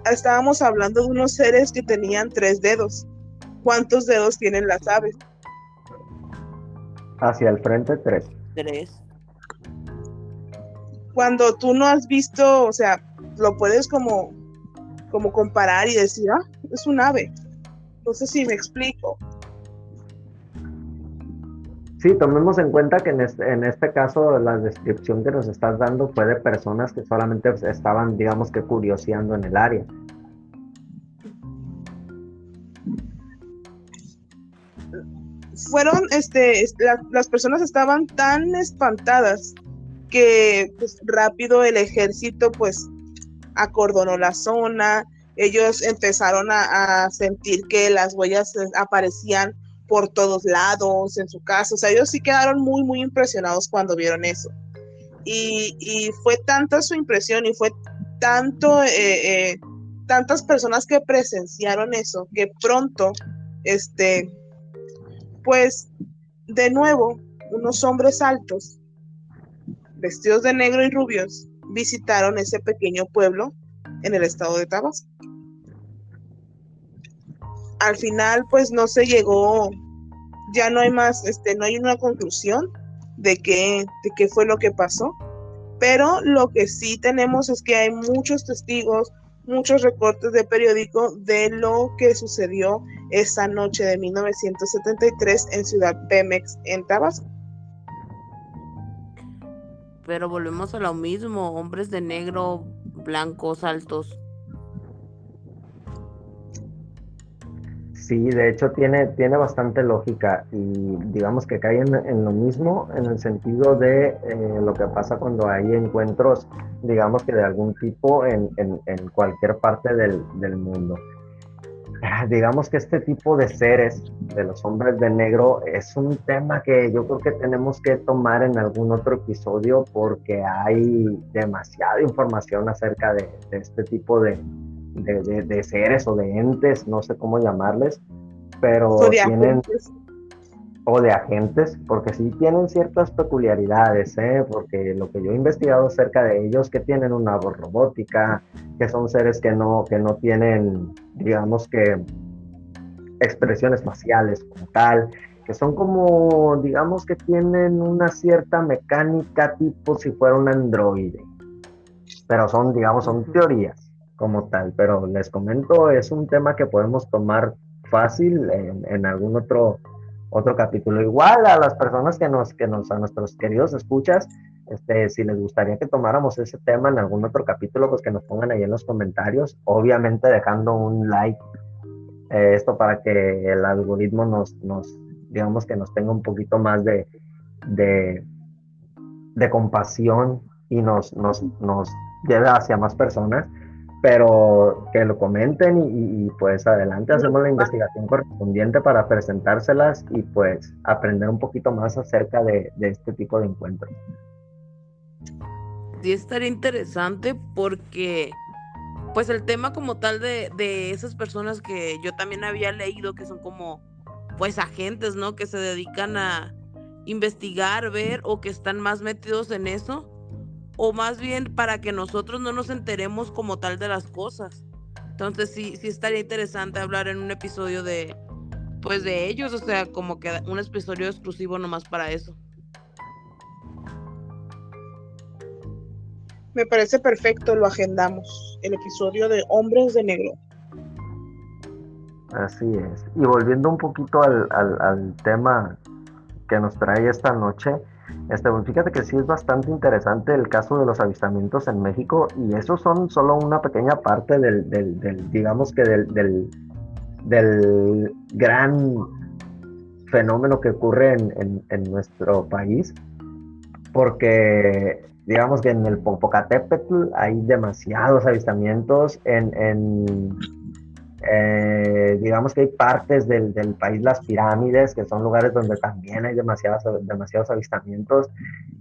estábamos hablando de unos seres que tenían 3 dedos. ¿Cuántos dedos tienen las aves? Hacia el frente 3. 3. Cuando tú no has visto, o sea, lo puedes como comparar y decir, es un ave. No sé si me explico. Sí, tomemos en cuenta que en este caso la descripción que nos estás dando fue de personas que solamente estaban, digamos que curioseando en el área. Fueron, las personas estaban tan espantadas que pues, rápido el ejército pues acordonó la zona. Ellos empezaron a sentir que las huellas aparecían por todos lados en su casa. O sea, ellos sí quedaron muy, muy impresionados cuando vieron eso. Y fue tanta su impresión y fue tantas personas que presenciaron eso, que pronto, pues, de nuevo, unos hombres altos, vestidos de negro y rubios, visitaron ese pequeño pueblo en el estado de Tabasco. Al final, pues, no se llegó, ya no hay más, no hay una conclusión de qué fue lo que pasó, pero lo que sí tenemos es que hay muchos testigos, muchos recortes de periódico de lo que sucedió esa noche de 1973 en Ciudad Pemex, en Tabasco. Pero volvemos a lo mismo, hombres de negro, blancos, altos. Sí, de hecho tiene bastante lógica y digamos que cae en lo mismo en el sentido de lo que pasa cuando hay encuentros, digamos que de algún tipo en cualquier parte del mundo. Digamos que este tipo de seres, de los hombres de negro, es un tema que yo creo que tenemos que tomar en algún otro episodio porque hay demasiada información acerca de este tipo de seres o de entes, no sé cómo llamarles, O pero de tienen, agentes. o de agentes, porque sí tienen ciertas peculiaridades, ¿eh? Porque lo que yo he investigado acerca de ellos, que tienen una voz robótica, que son seres que no tienen, digamos que, expresiones faciales como tal, que son como, digamos que tienen una cierta mecánica tipo si fuera un androide, pero son, digamos, son teorías como tal, pero les comento, es un tema que podemos tomar fácil en algún otro capítulo. Igual a las personas a nuestros queridos escuchas, si les gustaría que tomáramos ese tema en algún otro capítulo, pues que nos pongan ahí en los comentarios, obviamente dejando un like, esto para que el algoritmo digamos que nos tenga un poquito más de, de compasión y nos lleve hacia más personas, pero que lo comenten pues adelante hacemos la investigación correspondiente para presentárselas y pues aprender un poquito más acerca de este tipo de encuentros. Sí, estaría interesante porque, pues el tema como tal de esas personas que yo también había leído que son como, pues agentes, ¿no? Que se dedican a investigar, ver o que están más metidos en eso, o más bien para que nosotros no nos enteremos como tal de las cosas. Entonces sí estaría interesante hablar en un episodio pues de ellos, o sea, como que un episodio exclusivo nomás para eso. Me parece perfecto, lo agendamos. El episodio de Hombres de Negro. Así es. Y volviendo un poquito al tema que nos trae esta noche, pues fíjate que sí es bastante interesante el caso de los avistamientos en México y esos son solo una pequeña parte digamos que del gran fenómeno que ocurre en nuestro país, porque digamos que en el Popocatépetl hay demasiados avistamientos digamos que hay partes del país, las pirámides, que son lugares donde también hay demasiados avistamientos.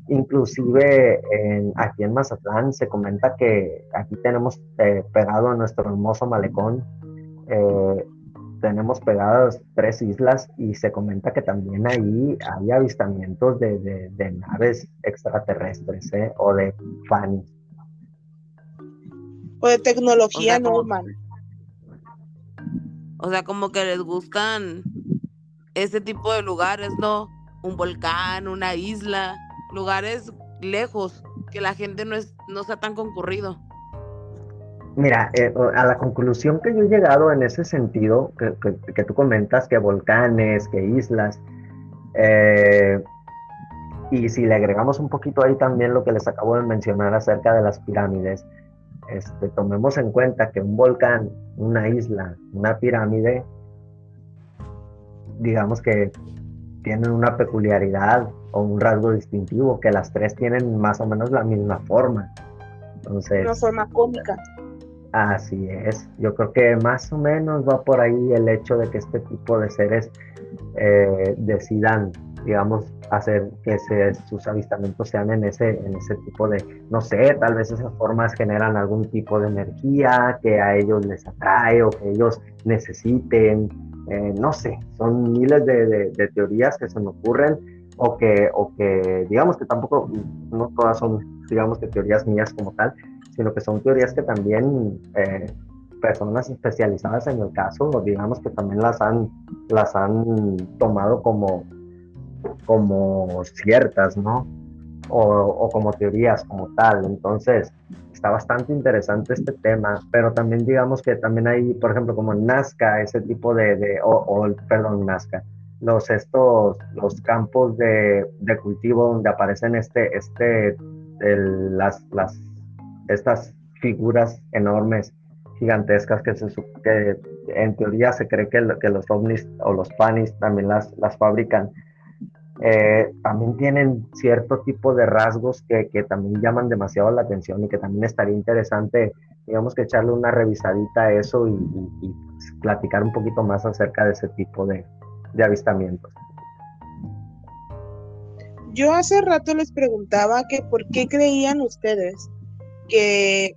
Inclusive aquí en Mazatlán se comenta que aquí tenemos pegado a nuestro hermoso malecón, eh, tenemos pegadas 3 islas y se comenta que también ahí hay avistamientos de naves extraterrestres, o de FANI. O de O tecnología sea, no como, humana. o sea, como que les gustan ese tipo de lugares, ¿no? Un volcán, una isla, lugares lejos, que la gente no sea tan concurrido. Mira, a la conclusión que yo he llegado en ese sentido, que tú comentas, que volcanes, que islas, eh, y si le agregamos un poquito ahí también lo que les acabo de mencionar acerca de las pirámides, tomemos en cuenta que un volcán, una isla, una pirámide, digamos que tienen una peculiaridad o un rasgo distintivo, que las tres tienen más o menos la misma forma. Una Entonces, forma cómica. así es. Yo creo que más o menos va por ahí el hecho de que este tipo de seres decidan, digamos, hacer que sus avistamientos sean en ese tipo de, no sé, tal vez esas formas generan algún tipo de energía que a ellos les atrae o que ellos necesiten, no sé, son miles de teorías que se me ocurren o que digamos que tampoco, no todas son, digamos que teorías mías como tal, sino que son teorías que también personas especializadas en el caso, digamos que también las han tomado como ciertas, ¿no? O como teorías como tal. Entonces, está bastante interesante este tema, pero también digamos que también hay, por ejemplo, como en Nazca, ese tipo perdón, Nazca, los campos de cultivo donde aparecen estas figuras enormes gigantescas que en teoría se cree que los ovnis o los panis también las fabrican. También tienen cierto tipo de rasgos que también llaman demasiado la atención y que también estaría interesante, digamos, que echarle una revisadita a eso y platicar un poquito más acerca de ese tipo de avistamientos. Yo hace rato les preguntaba que por qué creían ustedes que,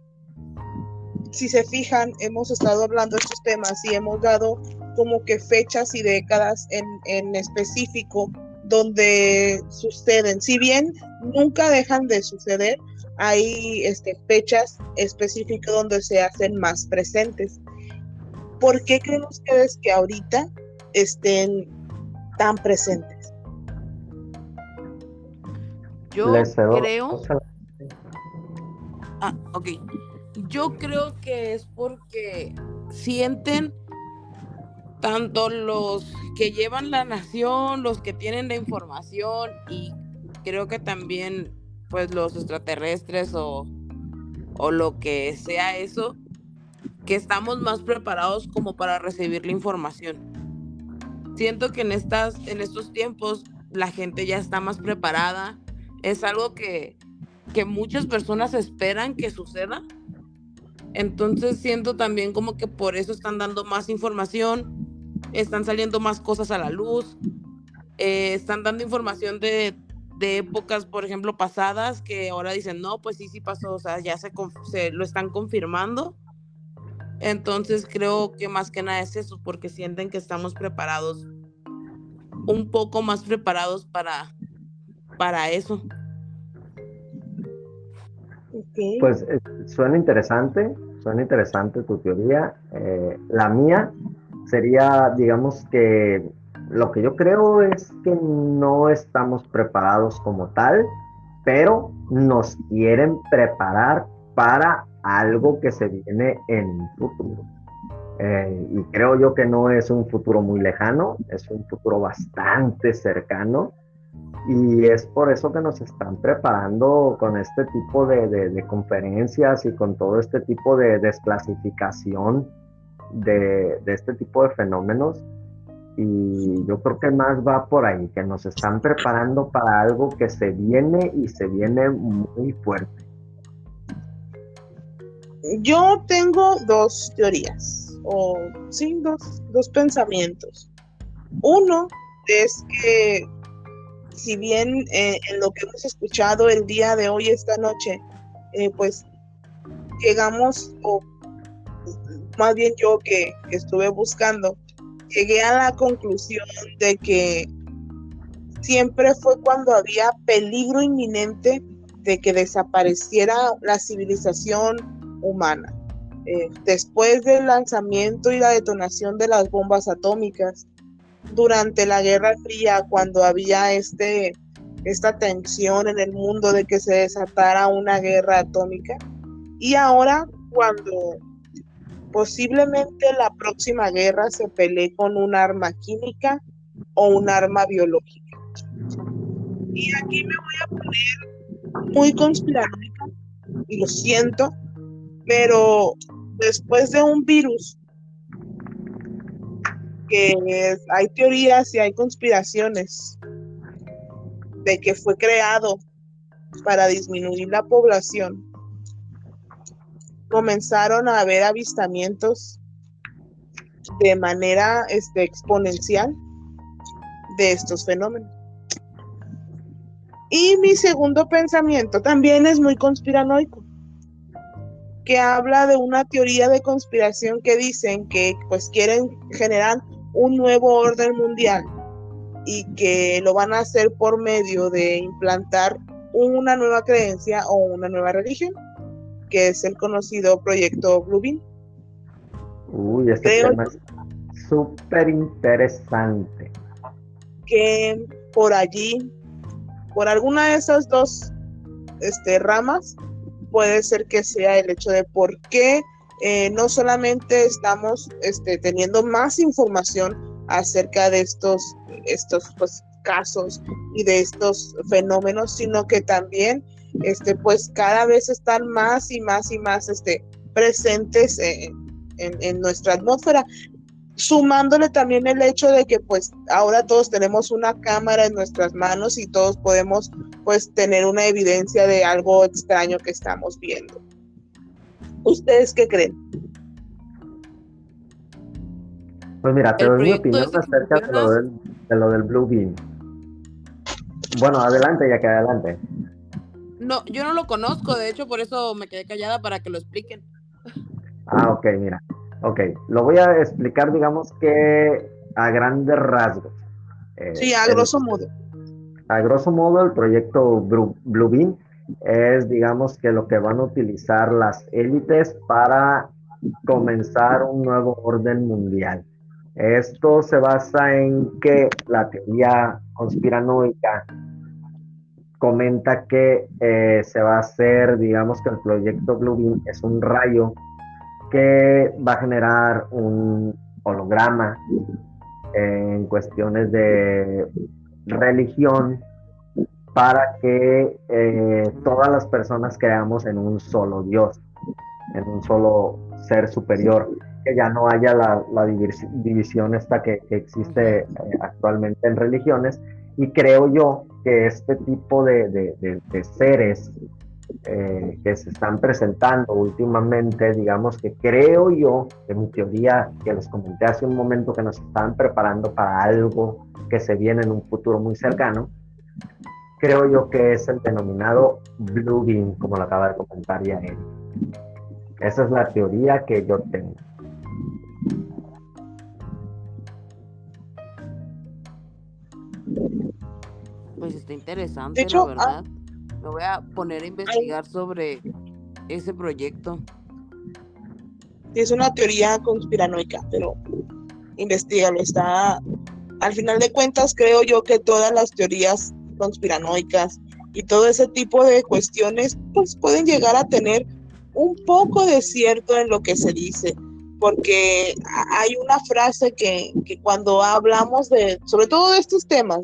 si se fijan, hemos estado hablando de estos temas y hemos dado como que fechas y décadas en específico donde suceden. Si bien nunca dejan de suceder, hay fechas específicas donde se hacen más presentes. ¿Por qué creen ustedes que ahorita estén tan presentes? Yo creo... ok. Yo creo que es porque sienten tanto los que llevan la nación, los que tienen la información, y creo que también pues los extraterrestres o lo que sea eso, que estamos más preparados como para recibir la información. Siento que en estos tiempos la gente ya está más preparada. Es algo que muchas personas esperan que suceda. Entonces siento también como que por eso están dando más información, están saliendo más cosas a la luz, están dando información de épocas, por ejemplo, pasadas, que ahora dicen, no, pues sí pasó, o sea, ya se lo están confirmando. Entonces creo que más que nada es eso, porque sienten que estamos preparados, un poco más preparados para eso. Okay. Pues suena interesante tu teoría. La mía sería, digamos que lo que yo creo es que no estamos preparados como tal, pero nos quieren preparar para algo que se viene en un futuro. Y creo yo que no es un futuro muy lejano, es un futuro bastante cercano. Y es por eso que nos están preparando con este tipo de conferencias y con todo este tipo de desclasificación de este tipo de fenómenos. Y yo creo que más va por ahí, que nos están preparando para algo que se viene y se viene muy fuerte. Yo tengo dos teorías, dos pensamientos. Uno es que, si bien en lo que hemos escuchado el día de hoy, esta noche, pues llegamos, o más bien yo que estuve buscando, llegué a la conclusión de que siempre fue cuando había peligro inminente de que desapareciera la civilización humana. Después del lanzamiento y la detonación de las bombas atómicas, durante la Guerra Fría, cuando había esta tensión en el mundo de que se desatara una guerra atómica, y ahora cuando posiblemente la próxima guerra se pelee con un arma química o un arma biológica. Y aquí me voy a poner muy conspiranoica, y lo siento, pero después de un virus, que hay teorías y hay conspiraciones de que fue creado para disminuir la población, comenzaron a haber avistamientos de manera exponencial de estos fenómenos. Y mi segundo pensamiento también es muy conspiranoico, que habla de una teoría de conspiración que dicen que pues quieren generar un nuevo orden mundial y que lo van a hacer por medio de implantar una nueva creencia o una nueva religión, que es el conocido proyecto Blue Beam. Uy, este tema es súper interesante. Que por allí, por alguna de esas dos ramas, puede ser que sea el hecho de por qué no solamente estamos teniendo más información acerca de estos pues, casos y de estos fenómenos, sino que también pues cada vez están más y más y más presentes en nuestra atmósfera, sumándole también el hecho de que pues ahora todos tenemos una cámara en nuestras manos y todos podemos pues tener una evidencia de algo extraño que estamos viendo. ¿Ustedes qué creen? Pues mira, te El doy mi proyecto opinión ese que acerca mencionas, de lo del Blue Beam. Bueno, adelante, ya que adelante. no, yo no lo conozco, de hecho por eso me quedé callada para que lo expliquen. Ah, ok, mira. Ok, lo voy a explicar, digamos que a grandes rasgos. Eh, Sí, a el, grosso modo. a grosso modo, el proyecto Blue Beam es, digamos que lo que van a utilizar las élites para comenzar un nuevo orden mundial. Esto se basa en que la teoría conspiranoica comenta que se va a hacer, digamos que el proyecto Blue Beam es un rayo que va a generar un holograma en cuestiones de religión para que todas las personas creamos en un solo Dios, en un solo ser superior, que ya no haya la división esta que existe actualmente en religiones. Y creo yo que este tipo de seres que se están presentando últimamente, digamos que creo yo, en mi teoría, que les comenté hace un momento, que nos están preparando para algo que se viene en un futuro muy cercano, creo yo que es el denominado Blue Beam, como lo acaba de comentar ya él. Esa es la teoría que yo tengo. Pues está De interesante, la hecho, verdad. Me voy a poner a investigar sobre ese proyecto. es una teoría conspiranoica, pero investigalo, está, al final de cuentas creo yo que todas las teorías conspiranoicas y todo ese tipo de cuestiones pues pueden llegar a tener un poco de cierto en lo que se dice, porque hay una frase que cuando hablamos de, sobre todo de estos temas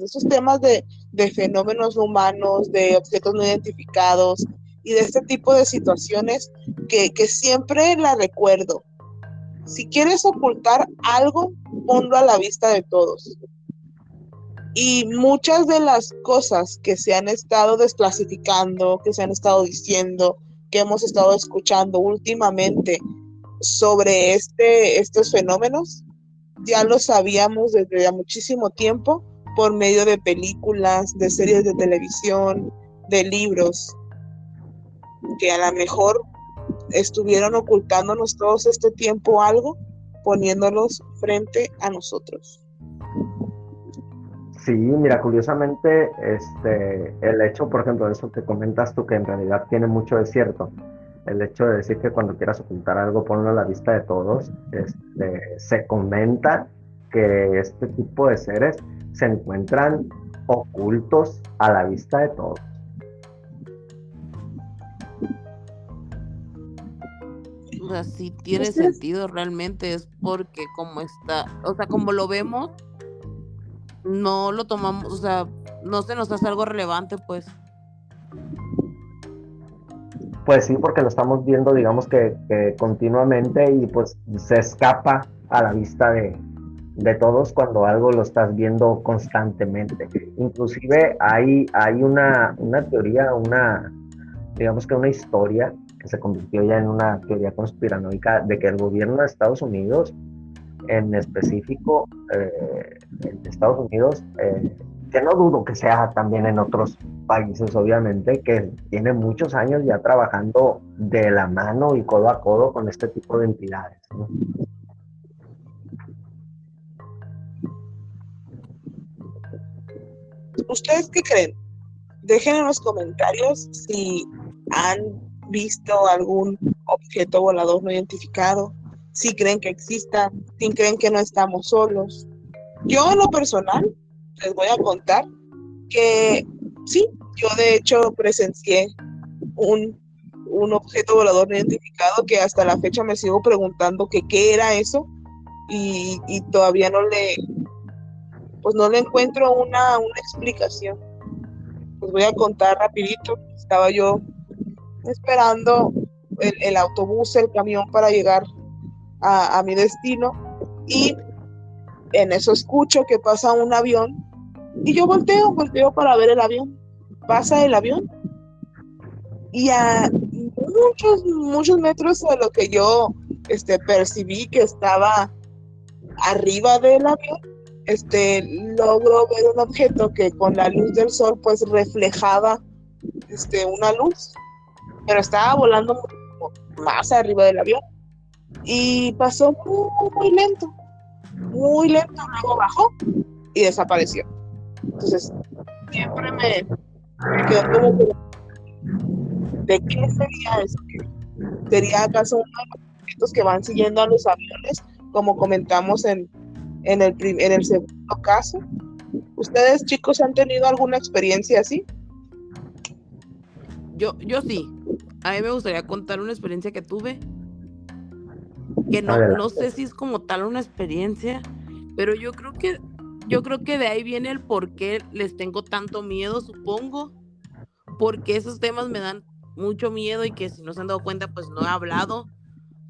de fenómenos humanos, de objetos no identificados y de este tipo de situaciones que siempre la recuerdo. Si quieres ocultar algo, ponlo a la vista de todos. Y muchas de las cosas que se han estado desclasificando, que se han estado diciendo, que hemos estado escuchando últimamente sobre estos fenómenos, ya lo sabíamos desde muchísimo tiempo por medio de películas, de series de televisión, de libros, que a lo mejor estuvieron ocultándonos todos este tiempo algo, poniéndolos frente a nosotros. Sí, mira, curiosamente, el hecho, por ejemplo, de eso que comentas tú, que en realidad tiene mucho de cierto, el hecho de decir que cuando quieras ocultar algo, ponlo a la vista de todos, se comenta que este tipo de seres se encuentran ocultos a la vista de todos. O sea, sí tiene sentido realmente, es porque como está, o sea, como lo vemos, no lo tomamos, o sea, no se nos hace algo relevante, pues. Pues sí, porque lo estamos viendo, digamos que continuamente y pues se escapa a la vista de todos cuando algo lo estás viendo constantemente. Inclusive hay una teoría, digamos que una historia que se convirtió ya en una teoría conspiranoica de que el gobierno de Estados Unidos, en específico, en Estados Unidos, que no dudo que sea también en otros países, obviamente, que tiene muchos años ya trabajando de la mano y codo a codo con este tipo de entidades, ¿no? ¿Ustedes qué creen? Dejen en los comentarios si han visto algún objeto volador no identificado, si creen que exista, si creen que no estamos solos. Yo en lo personal les voy a contar que sí, yo de hecho presencié un objeto volador no identificado que hasta la fecha me sigo preguntando que qué era eso y todavía pues no le encuentro una explicación. Les voy a contar rapidito. Estaba yo esperando el autobús, el camión para llegar a mi destino, y en eso escucho que pasa un avión y yo volteo para ver el avión. Pasa el avión y a muchos metros de lo que yo percibí que estaba arriba del avión, logro ver un objeto que con la luz del sol pues reflejaba una luz, pero estaba volando más arriba del avión y pasó muy lento, luego bajó y desapareció. Entonces siempre me quedó como que, ¿de qué sería eso? ¿Sería acaso uno de los objetos que van siguiendo a los aviones, como comentamos en el segundo caso? ¿Ustedes, chicos, han tenido alguna experiencia así? Yo sí. A mí me gustaría contar una experiencia que tuve, que no sé si es como tal una experiencia, pero yo creo que de ahí viene el por qué les tengo tanto miedo, supongo, porque esos temas me dan mucho miedo y que si no se han dado cuenta, pues no he hablado,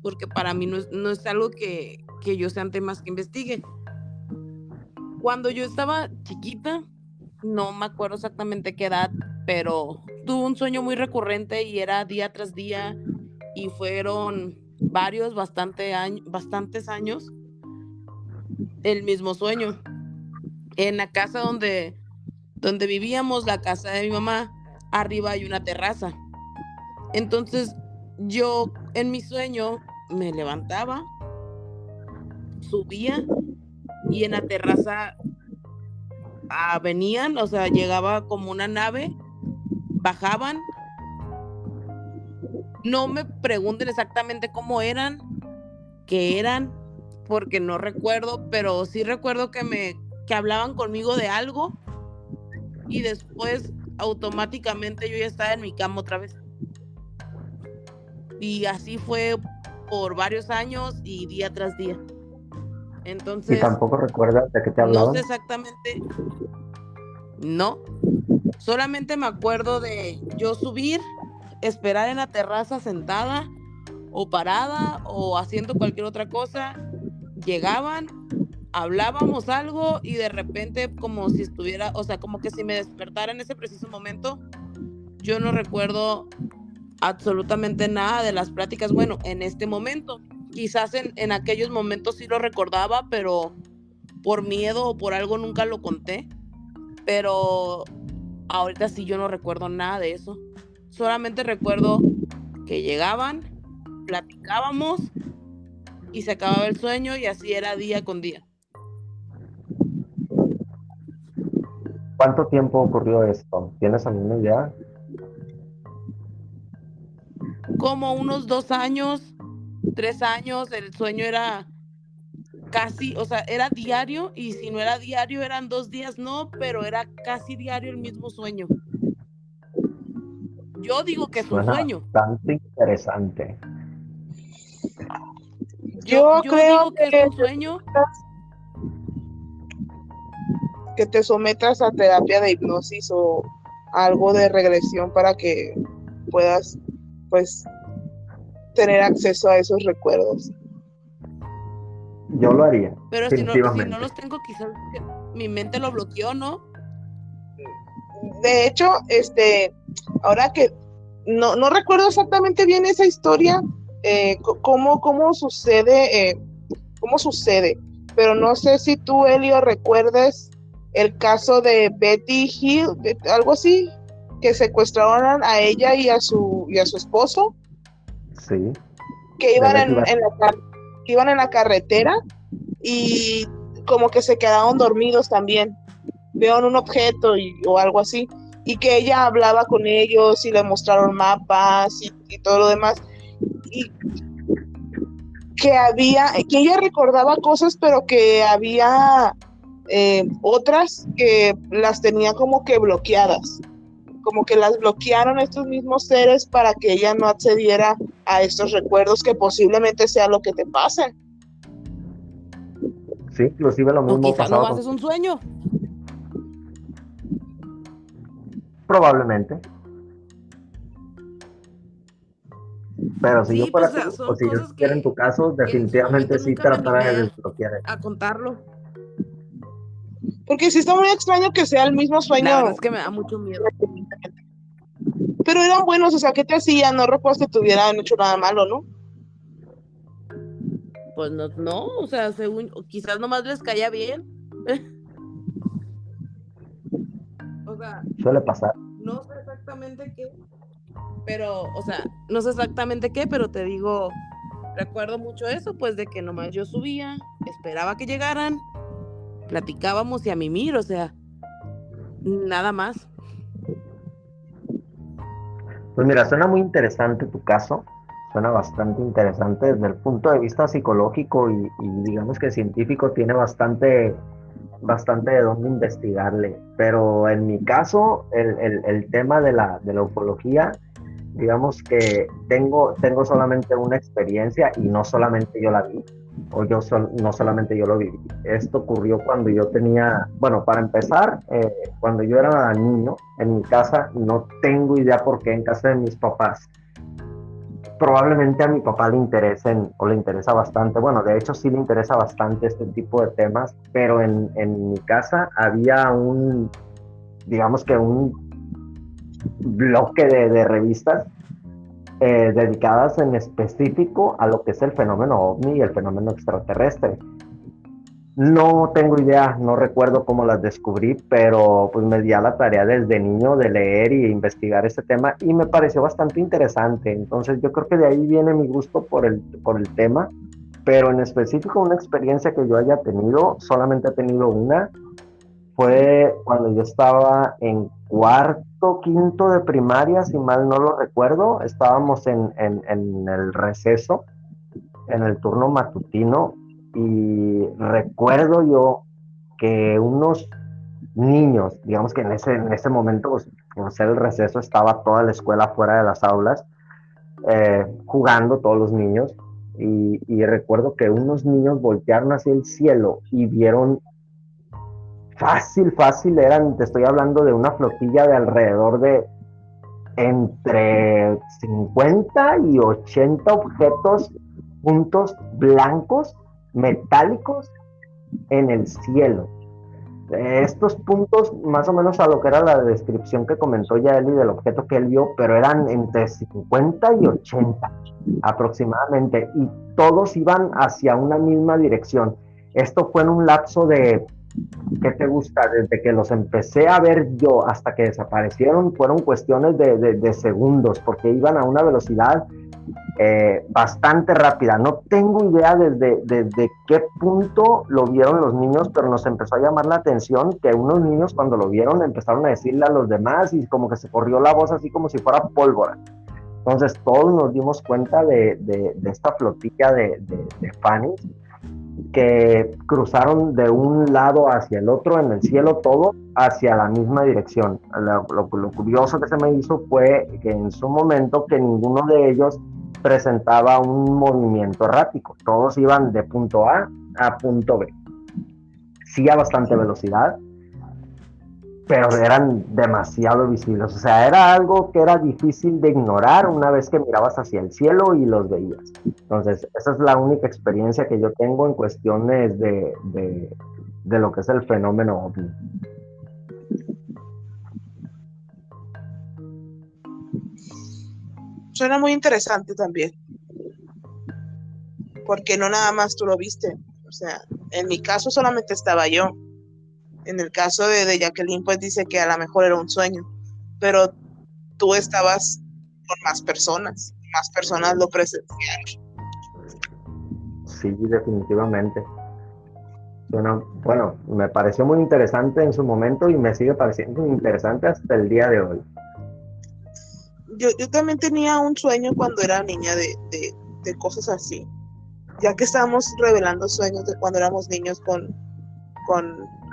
porque para mí no es algo que yo sean temas que investigue. Cuando yo estaba chiquita, no me acuerdo exactamente qué edad, pero tuve un sueño muy recurrente y era día tras día y fueron bastantes años el mismo sueño. En la casa donde vivíamos, la casa de mi mamá, arriba hay una terraza. Entonces yo en mi sueño me levantaba, subía y en la terraza venían, o sea, llegaba como una nave, bajaban. No me pregunten exactamente cómo eran, qué eran, porque no recuerdo, pero sí recuerdo que hablaban conmigo de algo y después automáticamente yo ya estaba en mi cama otra vez. Y así fue por varios años y día tras día. Entonces, ¿y tampoco recuerdas de qué te hablaban? no sé exactamente, no, solamente me acuerdo de yo subir, esperar en la terraza sentada o parada o haciendo cualquier otra cosa. Llegaban, hablábamos algo y de repente como si estuviera, o sea, como que si me despertara en ese preciso momento. Yo no recuerdo absolutamente nada de las pláticas. Bueno, en este momento, quizás en aquellos momentos sí lo recordaba, pero por miedo o por algo nunca lo conté. Pero ahorita sí yo no recuerdo nada de eso. Solamente recuerdo que llegaban, platicábamos y se acababa el sueño y así era día con día. ¿Cuánto tiempo ocurrió esto? ¿Tienes alguna idea? Como unos 2 años, 3 años, el sueño era casi, o sea, era diario y si no era diario eran 2 días, no, pero era casi diario el mismo sueño. Yo digo que es un sueño. Bastante interesante. Yo creo digo que es un sueño. Que te sometas a terapia de hipnosis o algo de regresión para que puedas, pues, tener acceso a esos recuerdos. Yo lo haría. Pero si no los tengo, quizás mi mente lo bloqueó, ¿no? De hecho, ahora que no recuerdo exactamente bien esa historia, cómo sucede, pero no sé si tú, Elio, recuerdes el caso de Betty Hill, algo así, que secuestraron a ella y a su esposo. Sí. Que iban en la carretera y como que se quedaron dormidos también. Vieron un objeto o algo así, y que ella hablaba con ellos y le mostraron mapas y todo lo demás, y que ella recordaba cosas, pero que había otras que las tenía como que bloqueadas, como que las bloquearon estos mismos seres para que ella no accediera a estos recuerdos, que posiblemente sea lo que te pase. Sí, inclusive lo mismo quizás pasaba nomás es un sueño. Probablemente. Pero si yo Sí, pues, fuera o sea, tú, o son si yo cosas estuviera en tu caso, que en su momento definitivamente sí nunca me trataría de animé desbloquear eso. a contarlo. Porque sí está muy extraño que sea el mismo La verdad sueño, es que me da mucho miedo. pero eran buenos, o sea, ¿qué te hacían? No recuerdo que te hubieran hecho nada malo, ¿no? Pues no, no, o sea, según, o quizás nomás les caía bien. O sea, Suele pasar. no sé exactamente qué, pero, o sea, no sé exactamente qué, pero te digo, recuerdo mucho eso, pues de que nomás yo subía, esperaba que llegaran, platicábamos y a mimir, o sea, nada más. Pues mira, suena muy interesante tu caso, suena bastante interesante desde el punto de vista psicológico y digamos que científico tiene bastante de dónde investigarle, pero en mi caso el tema de la ufología, digamos que tengo solamente una experiencia y no solamente yo la vi, no solamente yo lo viví. Esto ocurrió cuando yo tenía, bueno, para empezar, cuando yo era niño, en mi casa, no tengo idea por qué en casa de mis papás. Probablemente a mi papá le interesen o le interesa bastante, bueno, de hecho sí le interesa bastante este tipo de temas, pero en mi casa había digamos que un bloque de revistas dedicadas en específico a lo que es el fenómeno ovni y el fenómeno extraterrestre. No tengo idea, no recuerdo cómo las descubrí, pero pues me di a la tarea desde niño de leer y investigar este tema y me pareció bastante interesante. Entonces yo creo que de ahí viene mi gusto por el tema, pero en específico una experiencia que yo haya tenido, solamente he tenido una, fue cuando yo estaba en cuarto, quinto de primaria, si mal no lo recuerdo. Estábamos en el receso, en el turno matutino, y recuerdo yo que unos niños, digamos que en ese momento, pues, por ser el receso, estaba toda la escuela fuera de las aulas, jugando todos los niños, y recuerdo que unos niños voltearon hacia el cielo y vieron fácil, te estoy hablando de una flotilla de alrededor de entre 50 y 80 objetos, puntos blancos, metálicos, en el cielo. Estos puntos, más o menos a lo que era la descripción que comentó ya Eli del objeto que él vio, pero eran entre 50 y 80 aproximadamente, y todos iban hacia una misma dirección. Esto fue en un lapso de, ¿qué te gusta? Desde que los empecé a ver yo hasta que desaparecieron, fueron cuestiones de segundos, porque iban a una velocidad bastante rápida. No tengo idea desde qué punto lo vieron los niños, pero nos empezó a llamar la atención que unos niños cuando lo vieron empezaron a decirle a los demás y como que se corrió la voz así como si fuera pólvora. Entonces todos nos dimos cuenta de esta flotilla de fanes que cruzaron de un lado hacia el otro en el cielo, todo hacia la misma dirección. Lo curioso que se me hizo fue que en su momento que ninguno de ellos presentaba un movimiento errático, todos iban de punto A punto B, sí a bastante velocidad, pero eran demasiado visibles, o sea, era algo que era difícil de ignorar una vez que mirabas hacia el cielo y los veías. Entonces, esa es la única experiencia que yo tengo en cuestiones de lo que es el fenómeno ovni. Suena muy interesante también, porque no nada más tú lo viste. O sea, en mi caso solamente estaba yo. En el caso de Jacqueline, pues dice que a lo mejor era un sueño, pero tú estabas con más personas lo presenciaron. Sí, definitivamente. Bueno, me pareció muy interesante en su momento y me sigue pareciendo interesante hasta el día de hoy. Yo también tenía un sueño cuando era niña de cosas así, ya que estábamos revelando sueños de cuando éramos niños con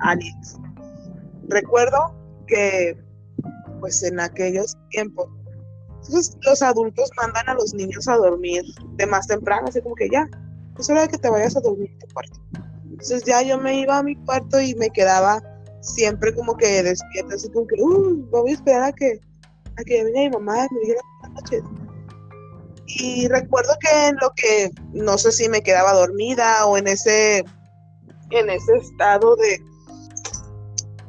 aliens. Recuerdo que pues en aquellos tiempos entonces, los adultos mandan a los niños a dormir de más temprano, así como que ya, es hora de que te vayas a dormir a tu cuarto. Entonces ya yo me iba a mi cuarto y me quedaba siempre como que despierta, así como que, voy a esperar a que venga mi mamá y me diga buenas noches. Y recuerdo que en lo que no sé si me quedaba dormida o en ese estado de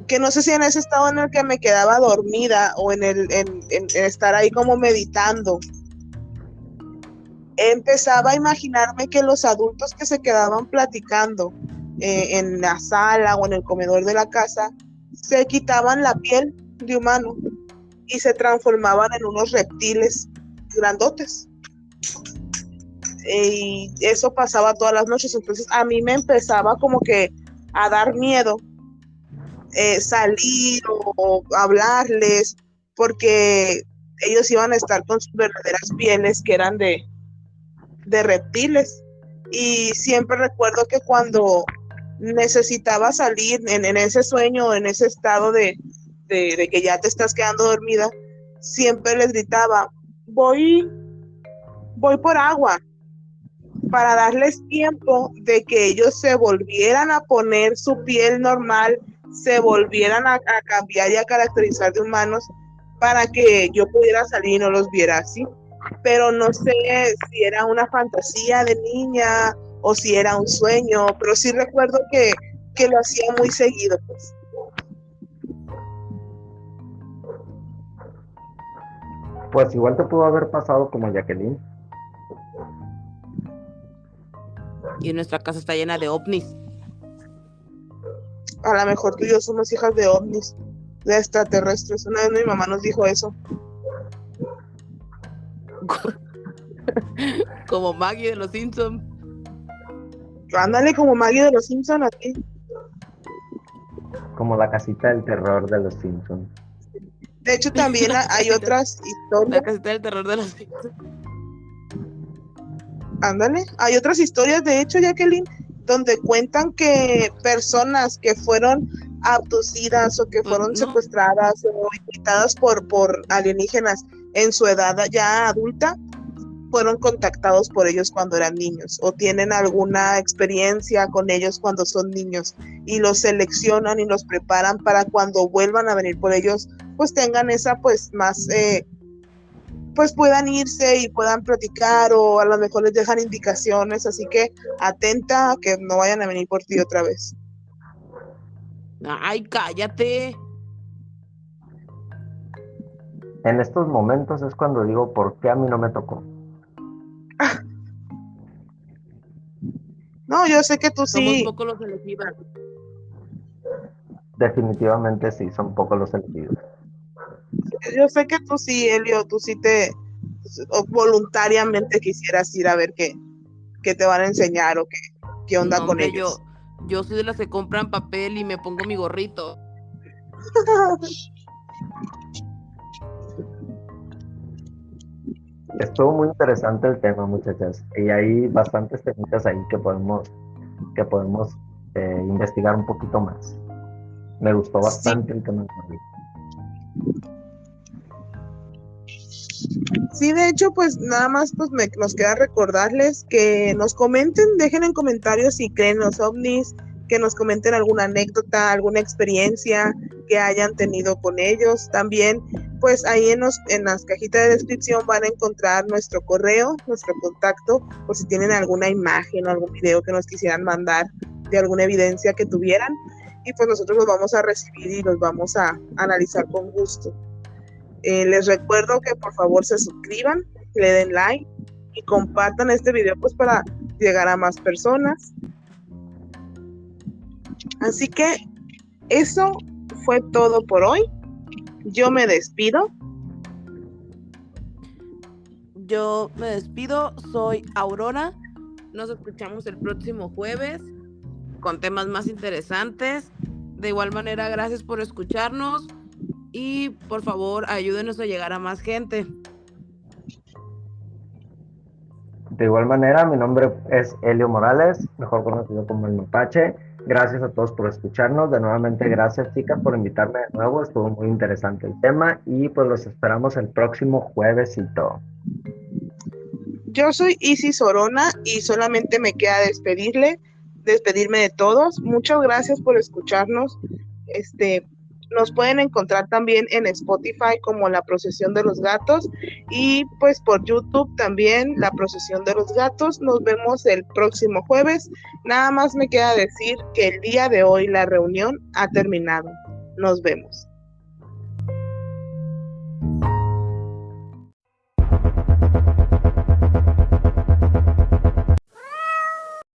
que no sé si en ese estado en el que me quedaba dormida o en estar ahí como meditando, empezaba a imaginarme que los adultos que se quedaban platicando en la sala o en el comedor de la casa se quitaban la piel de humano y se transformaban en unos reptiles grandotes. Y eso pasaba todas las noches. Entonces a mí me empezaba como que a dar miedo salir o hablarles, porque ellos iban a estar con sus verdaderas pieles que eran de reptiles. Y siempre recuerdo que cuando necesitaba salir en ese sueño, en ese estado de que ya te estás quedando dormida, siempre les gritaba, voy por agua, para darles tiempo de que ellos se volvieran a poner su piel normal, se volvieran a cambiar y a caracterizar de humanos para que yo pudiera salir y no los viera así. Pero no sé si era una fantasía de niña o si era un sueño, pero sí recuerdo que lo hacía muy seguido, pues. Pues igual te pudo haber pasado como Jacqueline. Y nuestra casa está llena de ovnis. A lo mejor tú y yo somos hijas de ovnis, de extraterrestres. Una vez mi mamá nos dijo eso. Como Maggie de los Simpsons. Ándale, como Maggie de los Simpsons, así. Como la casita del terror de los Simpsons. De hecho, también hay otras historias. La casita del terror de los Simpsons. Ándale, hay otras historias, de hecho, Jacqueline, donde cuentan que personas que fueron abducidas o que fueron secuestradas o invitadas por alienígenas en su edad ya adulta, fueron contactados por ellos cuando eran niños o tienen alguna experiencia con ellos cuando son niños y los seleccionan y los preparan para cuando vuelvan a venir por ellos, pues tengan esa pues más pues puedan irse y puedan platicar o a lo mejor les dejan indicaciones, así que atenta a que no vayan a venir por ti otra vez. Ay, cállate. En estos momentos es cuando digo, ¿por qué a mí no me tocó? No, yo sé que tú sí. Somos pocos los elegidos. Definitivamente sí, son pocos los elegidos. Yo sé que tú sí, Elio, tú sí te voluntariamente quisieras ir a ver qué te van a enseñar o qué onda con ellos. Yo soy de las que compran papel y me pongo mi gorrito. Estuvo muy interesante el tema, muchachas, y hay bastantes temitas ahí que podemos investigar un poquito más. Me gustó bastante el tema de hoy. Sí, de hecho, pues nada más pues nos queda recordarles que nos comenten, dejen en comentarios si creen los ovnis, que nos comenten alguna anécdota, alguna experiencia que hayan tenido con ellos. También, pues ahí en las cajitas de descripción van a encontrar nuestro correo, nuestro contacto, por si tienen alguna imagen o algún video que nos quisieran mandar de alguna evidencia que tuvieran. Y pues nosotros los vamos a recibir y los vamos a analizar con gusto. Les recuerdo que por favor se suscriban, le den like y compartan este video pues para llegar a más personas. Así que eso fue todo por hoy. Yo me despido. Soy Aurora. Nos escuchamos el próximo jueves con temas más interesantes. De igual manera, gracias por escucharnos. Y por favor, ayúdenos a llegar a más gente. De igual manera, mi nombre es Elio Morales, mejor conocido como el Mapache. Gracias a todos por escucharnos. De nuevamente, gracias, chicas, por invitarme de nuevo. Estuvo muy interesante el tema y pues los esperamos el próximo juevesito. Yo soy Isis Orona y solamente me queda despedirme de todos. Muchas gracias por escucharnos. Nos pueden encontrar también en Spotify como La Procesión de los Gatos y pues por YouTube también La Procesión de los Gatos. Nos vemos el próximo jueves. Nada más me queda decir que el día de hoy la reunión ha terminado. Nos vemos.